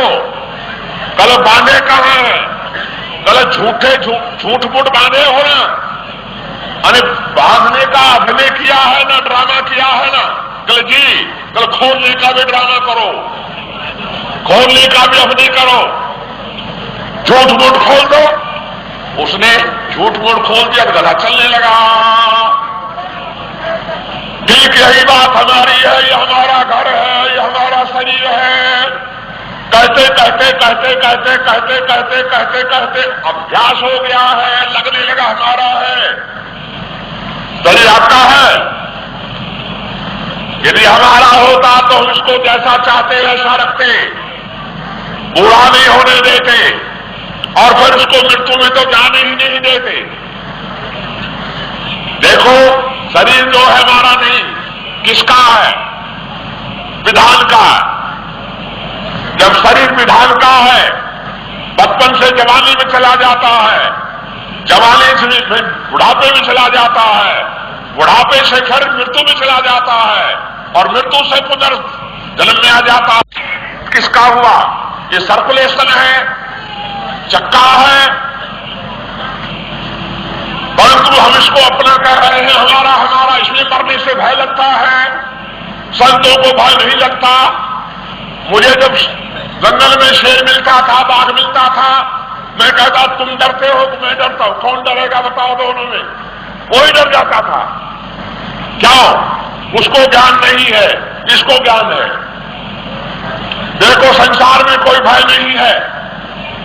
कल बांधे कहां है? कल झूठ मूठ बांधे हो ना। अरे बांधने का अभिनय किया है ना, ड्रामा किया है ना। कल जी चलो खोलने का भी ड्रामा करो, खोलने का भी अवधि करो, झूठ मूठ खोल दो। उसने झूठ मूठ खोल दिया तो गला चलने लगा। ठीक यही बात हमारी है, ये हमारा घर है, ये हमारा शरीर है। कहते कहते कहते कहते कहते कहते कहते कहते अभ्यास हो गया है, लगने लगा हमारा है। शरीर आपका है। यदि हमारा होता तो हम इसको जैसा चाहते वैसा रखते, बूढ़ा नहीं होने देते और फिर उसको मृत्यु में तो जाने ही नहीं देते। देखो, शरीर जो है हमारा नहीं, किसका है? विधान का है। जब शरीर विधान का है, बचपन से जवानी में चला जाता है, जवानी से बुढ़ापे में चला जाता है, बुढ़ापे से फिर मृत्यु में चला जाता है और मृत्यु से पुनर्जन्म में आ जाता है। किसका हुआ? ये सर्कुलेशन है, चक्का है, परंतु हम इसको अपना कर रहे हैं, हमारा हमारा। इसलिए मरने से भय लगता है, संतों को भय नहीं लगता। मुझे जब जंगल में शेर मिलता था, बाघ मिलता था, मैं कहता तुम डरते हो तो मैं डरता हूं। कौन डरेगा बताओ? दोनों में कोई डर जाता था। क्यों? उसको ज्ञान नहीं है, इसको ज्ञान है। देखो, संसार में कोई भय नहीं है,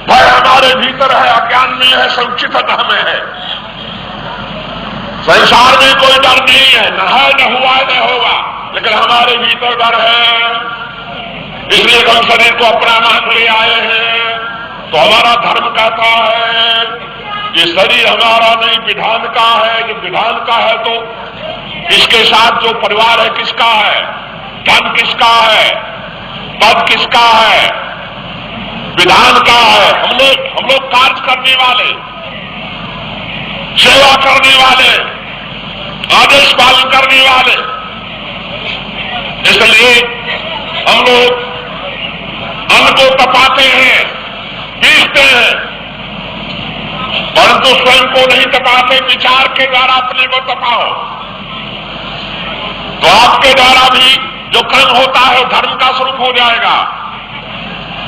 भय हमारे भीतर है, अज्ञान में है, संचितता में है। संसार में कोई डर नहीं है, न है, न हुआ, न होगा, लेकिन हमारे भीतर डर है। इसलिए हम शरीर को अपना मान ले आए हैं। तो हमारा धर्म कहता है कि शरीर हमारा नहीं, विधान का है। जब विधान का है तो इसके साथ जो परिवार है किसका है? धन किसका है? पद किसका है? विधान का है। हम लोग कार्य करने वाले, सेवा करने वाले, आदेश पालन करने वाले। इसलिए हम लोग अन्न को तपाते हैं, पीसते हैं, परंतु स्वयं को नहीं तपाते। विचार के द्वारा अपने को तपाओ तो आपके द्वारा भी जो कर्म होता है वो धर्म का स्वरूप हो जाएगा।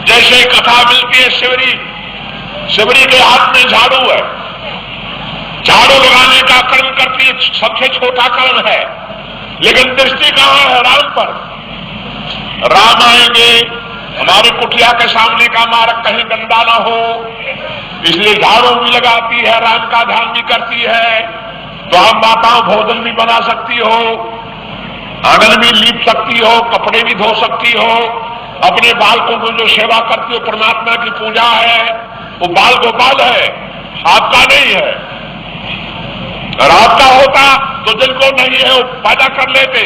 जैसे कथा मिलती है, शिवरी के हाथ में झाड़ू है, झाड़ू लगाने का कर्म करती है, सबसे छोटा कर्म है, लेकिन दृष्टि कहां है? राम पर। राम आएंगे, हमारी कुटिया के सामने का मार्ग कहीं गंदा ना हो, इसलिए झाड़ू भी लगाती है, राम का ध्यान भी करती है। तो हम माताओं भोजन भी बना सकती हो, आंगन भी लीप सकती हो, कपड़े भी धो सकती हो, अपने बालकों को जो सेवा करती हो, परमात्मा की पूजा है, वो बाल गोपाल है, आपका नहीं है। और आपका होता तो जिनको नहीं है वो पैदा कर लेते।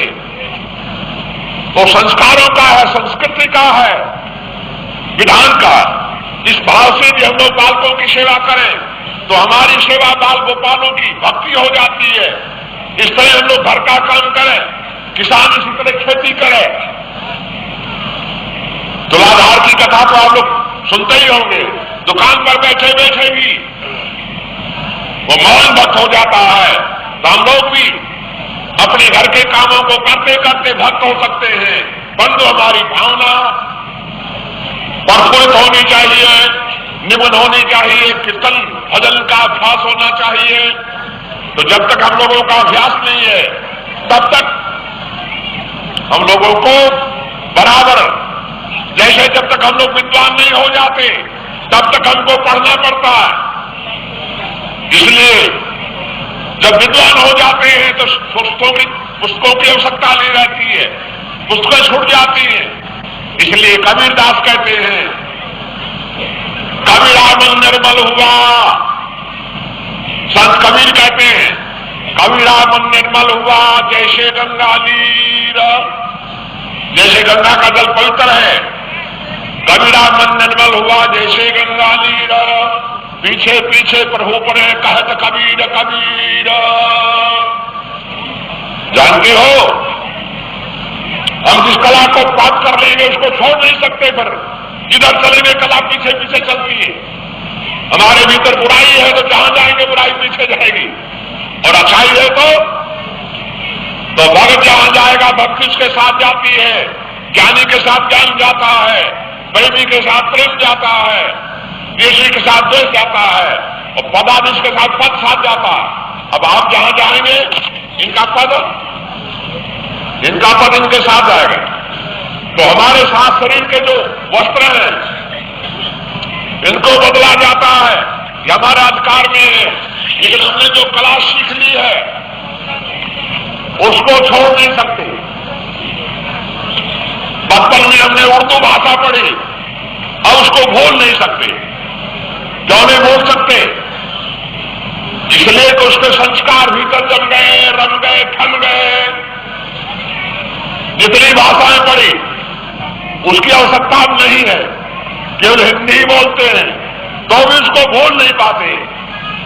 वो संस्कारों का है, संस्कृति का है, विधान का। इस भाव से भी हम लोग बालकों की सेवा करें तो हमारी सेवा बाल गोपालों की भक्ति हो जाती है। इस तरह हम लोग घर का काम करें, किसान इसी तरह खेती करें। तुलाधार की कथा तो आप लोग सुनते ही होंगे। दुकान पर बैठे बैठे भी वो मौन भक्त हो जाता है। तो हम लोग भी अपने घर के कामों को करते करते भक्त हो सकते हैं। परंतु हमारी भावना प्रफुल्लित होनी चाहिए, निमन होनी चाहिए, कीर्तन भजन का अभ्यास होना चाहिए। तो जब तक हम लोगों का अभ्यास नहीं है तब तक हम लोगों को बराबर, जैसे जब तक हम लोग विद्वान नहीं हो जाते तब तक हमको पढ़ना पड़ता है। इसलिए जब विद्वान हो जाते हैं तो पुस्तकों की आवश्यकता नहीं रहती है, पुस्तकें छूट जाती हैं। इसलिए कबीरदास कहते हैं, कबीरा मन निर्मल हुआ। संत कबीर कहते हैं, कबीरा मन निर्मल हुआ जैसे गंगा नीर। जैसे गंगा का जल पवित्र है, कबीरा मन निर्मल हुआ जैसे गंगा नीर। पीछे पीछे प्रभु पड़े कहत कबीर कबीर। जानते हो, हम जिस कला को प्राप्त कर लेंगे उसको छोड़ नहीं सकते। फिर जिधर चलेंगे कला पीछे पीछे चलती है। हमारे भीतर बुराई है तो जहां जाएंगे बुराई पीछे जाएगी, और अच्छाई है तो तो भक्त जहां जाएगा भक्ति उसके साथ जाती है, ज्ञानी के साथ ज्ञान जाता है, प्रेमी के साथ प्रेम जाता है, ऋषि के साथ द्वेष जाता है और पदाधीश के साथ पद साथ जाता है। अब आप जहां जाएंगे इनका पद इनके साथ जाएगा। तो हमारे साथ शरीर के जो वस्त्र हैं इनको बदला जाता है, ये हमारे अधिकार में है, लेकिन हमने जो कला सीख ली है उसको छोड़ नहीं सकते। बचपन में हमने उर्दू भाषा पढ़ी, अब उसको भूल नहीं सकते। क्यों नहीं भूल सकते? इसलिए कि उसके संस्कार भीतर जम गए, रम गए, थम गए। जितनी भाषाएं पढ़ी उसकी आवश्यकता अब नहीं है, केवल हिंदी ही बोलते हैं तो भी उसको भूल नहीं पाते।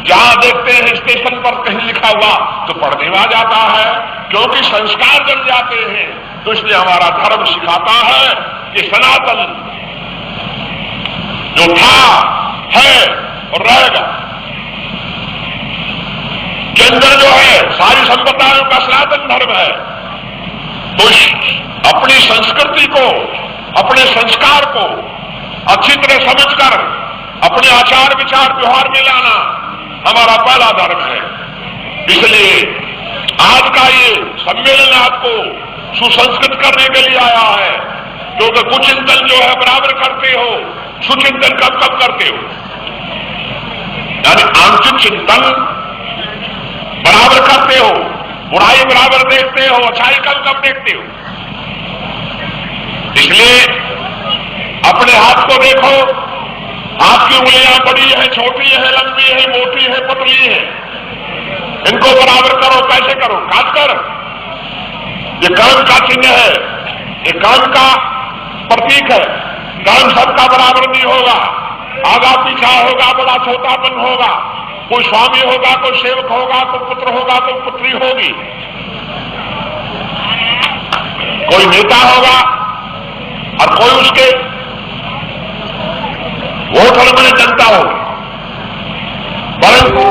जहां देखते हैं स्टेशन पर कहीं लिखा हुआ तो पढ़ने में आ जाता है, क्योंकि संस्कार जम जाते हैं। तो इसलिए हमारा धर्म सिखाता है कि सनातन जो था है और रहेगा, केंद्र जो है सारी संप्रदायों का सनातन धर्म है। तो अपनी संस्कृति को, अपने संस्कार को अच्छी तरह समझकर अपने आचार विचार व्यवहार में लाना हमारा पहला धर्म है। इसलिए आज का ये सम्मेलन आपको सुसंस्कृत करने के लिए आया है, क्योंकि कुचिंतन जो है बराबर करते हो, सुचिंतन कब कब करते हो, यानी आंशिक चिंतन बराबर करते हो, बुराई बराबर देखते हो, अच्छाई कब कब देखते हो। इसलिए अपने हाथ को देखो, हाथ की उंगलियां बड़ी है, छोटी है, लंबी है, मोटी है, पतली है, इनको बराबर करो। कैसे करो? काट कर। ये कर्म का चिन्ह है, ये कर्म का प्रतीक है। कर्म सबका बराबर नहीं होगा, आगा पीछा होगा, बड़ा छोटापन होगा, कोई स्वामी होगा, कोई सेवक होगा, कोई पुत्र होगा, कोई पुत्री होगी, कोई नेता होगा और कोई उसके वोटर में जनता होगी। परंतु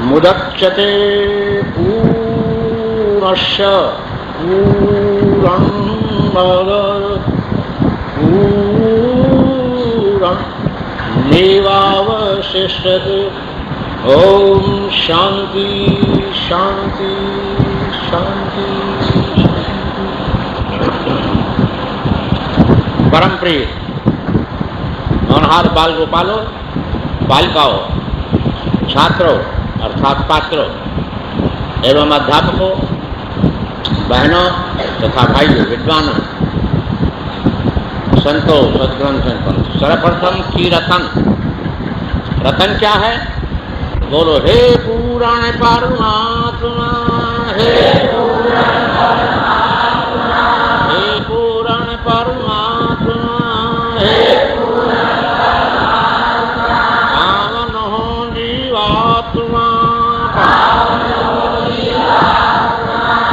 मुदच्यते पूर्णस्य पूर्णमेवावशिष्यते। ओम शांति शांति शांति। परम प्रिय होनहार बाल गोपालों, बालिकाओं, छात्रों अर्थात पात्रों एवं अध्यापकों, बहनों तथा भाइयों, विद्वानों, संतों, सद्ग्रंथ संतों, सर्वप्रथम की रतन। रतन क्या है? बोलो हे पुराण परमात्मा, हे पुराण परमात्मा, हे पुराण परमात्मा, हे पुराण परमात्मा, पावन हो जीवात्मा, पावन हो जीवात्मा,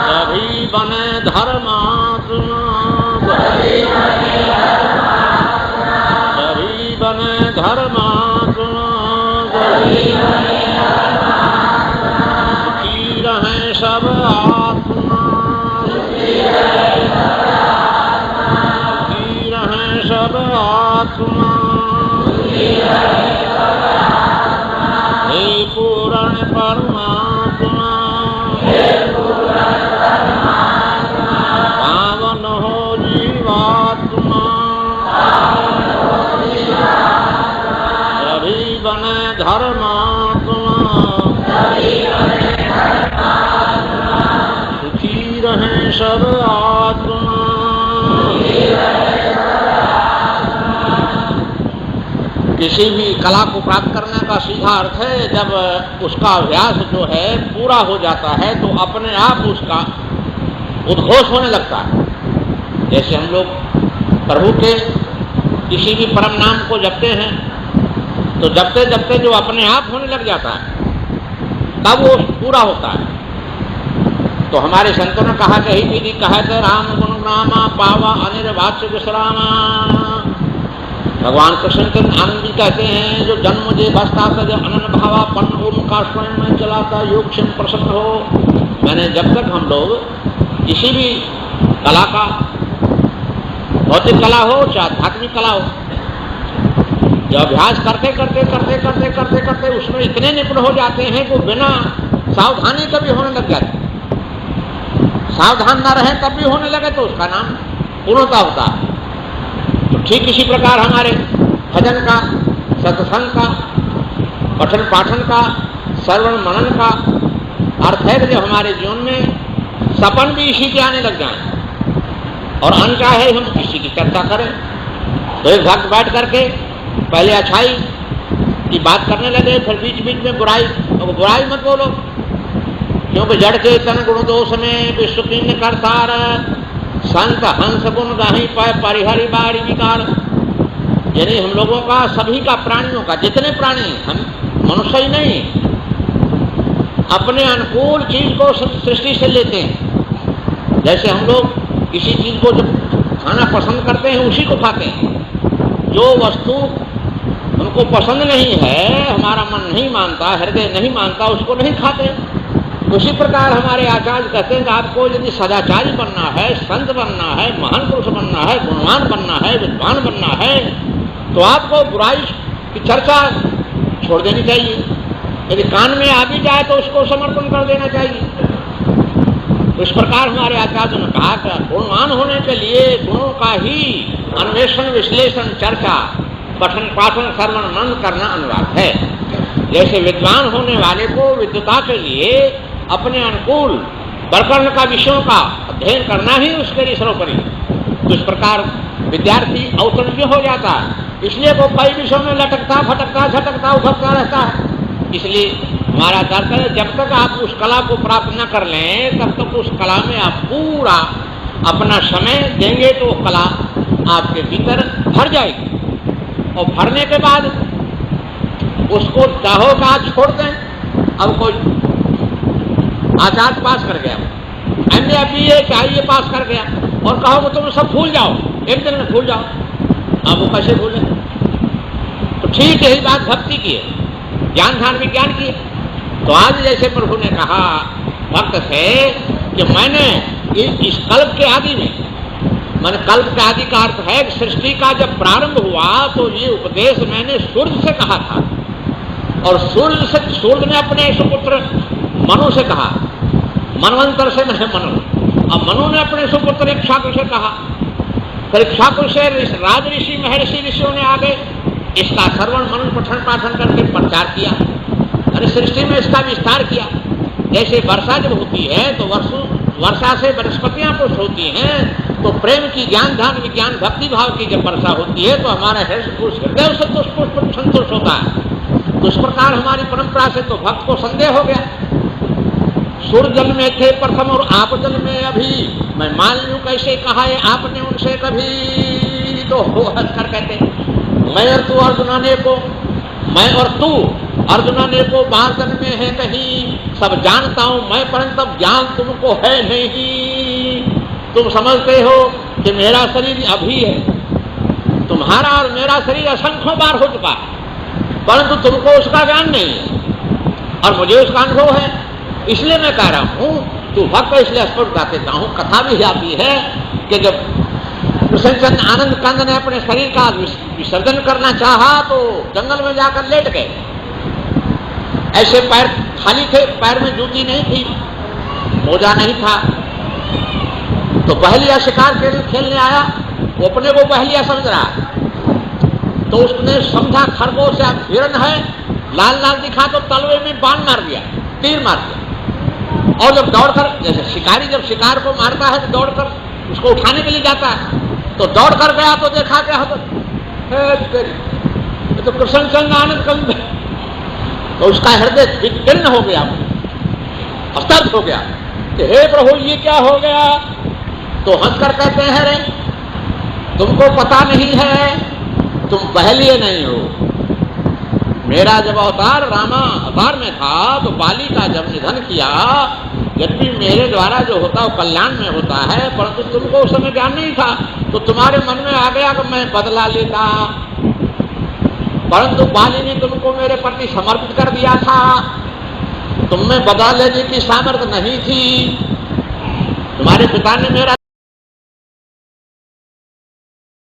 सभी बने धर्मात्मा, सभी बने धर्मात्मा, सभी बने धर्मात्मा, सभी बने सब आत्मा, सुखी रहे सब आत्मा, हे पूर्ण परमात्मा, पावन हो जीवात्मा, सभी बने धर्मात्मा, रहे सब आत्मा। किसी भी कला को प्राप्त करने का सीधा अर्थ है जब उसका अभ्यास जो है पूरा हो जाता है तो अपने आप उसका उद्घोष होने लगता है। जैसे हम लोग प्रभु के किसी भी परम नाम को जपते हैं तो जपते जपते जो अपने आप होने लग जाता है तब वो पूरा होता है। तो हमारे संतों ने कहा कि ही विधि कहते राम गुण नामा पावा अनिर्वाच्य विश्रामा। भगवान कृष्ण चंद्र आनंद जी कहते हैं जो जन्म मुझे बसता था जब अनन्य भावापन्न उनका स्वयं में चलाता योग से प्रसन्न हो। मैंने जब तक हम लोग किसी भी कला का, भौतिक कला हो चाहे आध्यात्मिक कला हो, जो अभ्यास करते करते करते करते करते करते उसमें इतने निपुण हो जाते हैं कि बिना सावधानी कभी होने लग जाते, सावधान ना रहे तब भी होने लगे तो उसका नाम पूर्णता होता है। तो ठीक इसी प्रकार हमारे भजन का, सत्संग का, पठन पाठन का, श्रवण मनन का अर्थ है कि जब हमारे जीवन में सपन भी इसी के आने लग जाए और अनचाहे हम इसी की चर्चा करें, तो एक भक्त बैठ करके पहले अच्छाई की बात करने लगे, फिर बीच बीच में बुराई, अब बुराई मत बोलो क्योंकि जड़ चेतन गुण दोष में विश्व कीन करतार संत हंस गुण गाही पाए परिहरि बारी विकार। यानी हम लोगों का, सभी का, प्राणियों का, जितने प्राणी, हम मनुष्य ही नहीं, अपने अनुकूल चीज को सृष्टि से लेते हैं। जैसे हम लोग किसी चीज को जब खाना पसंद करते हैं उसी को खाते हैं, जो वस्तु हमको पसंद नहीं है, हमारा मन नहीं मानता, हृदय नहीं मानता, उसको नहीं खाते। उसी प्रकार हमारे आचार्य कहते हैं कि आपको यदि सदाचारी बनना है, संत बनना है, महान पुरुष बनना है, गुणवान बनना है, विद्वान बनना है, तो आपको बुराई की चर्चा छोड़ देनी चाहिए। यदि कान में आ भी जाए तो उसको समर्पण कर देना चाहिए। तो इस प्रकार हमारे आचार्य ने कहा कि गुणवान होने के लिए गुणों का ही अन्वेषण, विश्लेषण, चर्चा, पठन पाठन, श्रवण मनन करना अनिवार्य है। जैसे विद्वान होने वाले को विद्वता के लिए अपने अनुकूल वर्णन का विषयों का अध्ययन करना ही उसके लिए सर्वोपरि। तो इस प्रकार विद्यार्थी अवतरण हो जाता है, इसलिए वो कई विषयों में लटकता, फटकता, झटकता, उठकता रहता है। इसलिए हमारा चाहता है जब तक आप उस कला को प्राप्त न कर लें तब तक उस कला में आप पूरा अपना समय देंगे तो कला आपके भीतर भर जाएगी और भरने के बाद उसको चाहो का छोड़ दें। अब कोई आचार्य पास कर गया, MA BA चाहिए पास कर गया और कहो कि तुम सब भूल जाओ, एक दिन में भूल जाओ, अब वो कैसे भूले? तो ठीक यही बात भक्ति की है, ज्ञान ध्यान विज्ञान की। तो आज जैसे प्रभु ने कहा भक्त से कि मैंने इस कल्प के आदि में, मैंने कल्प के आदि का अर्थ है कि सृष्टि का जब प्रारंभ हुआ तो ये उपदेश मैंने सूर्य से कहा था और सूर्य ने अपने सुपुत्र मनु से कहा, मनवंतर से मैंने मनु, अब मनु ने अपने सुपुत्र इक्ष्वाकु से कहा, फिर इक्ष्वाकु से राज ऋषि महर्षि ऋषियों ने आगे इसका श्रवण मनन पठन पाठन करके प्रचार किया, अरे सृष्टि में इसका विस्तार किया। जैसे वर्षा जब होती है तो वर्षा से वनस्पतियां पुष्ट होती हैं, तो प्रेम की, ज्ञान ध्यान विज्ञान भक्ति भाव की जब वर्षा होती है तो हमारा हृदय से संतुष्ट होता है। तो इस प्रकार हमारी परंपरा से तो भक्त को संदेह हो गया, सूर्य जल में थे प्रथम और आप जल में अभी, मैं मान लूं कैसे कहा है आपने उनसे कभी? तो हो हंस कर कहते मैं और तू अर्जुना ने को, मैं और तू अर्जुना ने को बांधन में है कहीं, सब जानता हूं मैं परंतु ज्ञान तुमको है नहीं। तुम समझते हो कि मेरा शरीर अभी है, तुम्हारा और मेरा शरीर असंख्यों बार हो चुका है, परंतु तुमको उसका ज्ञान नहीं है और मुझे उसका अनुभव है। इसलिए मैं कह रहा हूं तू भक्त, इसलिए स्पष्ट बात देता हूं। कथा भी आती है कि जब कृष्णचंद्र आनंद कंद ने अपने शरीर का विसर्जन करना चाहा तो जंगल में जाकर लेट गए, ऐसे पैर खाली थे, पैर में जूती नहीं थी, मोजा नहीं था। तो पहलिया शिकार खेलने आया, वो अपने को पहलिया समझ रहा, तो उसने समझा खरगोश या हिरण है, लाल लाल दिखा तो तलवे में बाण मार दिया, तीर मार दिया। और जब दौड़कर, जैसे शिकारी जब शिकार को मारता है तो दौड़कर उसको उठाने के लिए जाता है, तो दौड़कर गया तो देखा क्या होता, तो कृष्णचंद्र आनंद कंद, तो उसका हृदय विकीर्ण हो गया, स्तब्ध हो गया कि हे प्रभु ये क्या हो गया? तो हंसकर कहते हैं रे तुमको पता नहीं है, तुम पहले नहीं हो। मेरा जब अवतार रामा अवतार में था तो बाली का जब निधन किया, यद्यपि मेरे द्वारा जो होता वो कल्याण में होता है, परंतु तुमको उस समय ज्ञान नहीं था, तो तुम्हारे मन में आ गया कि मैं बदला लेता, परंतु बाली ने तुमको मेरे प्रति समर्पित कर दिया था, तुम में बदला लेने की सामर्थ्य नहीं थी, तुम्हारे पिता ने मेरा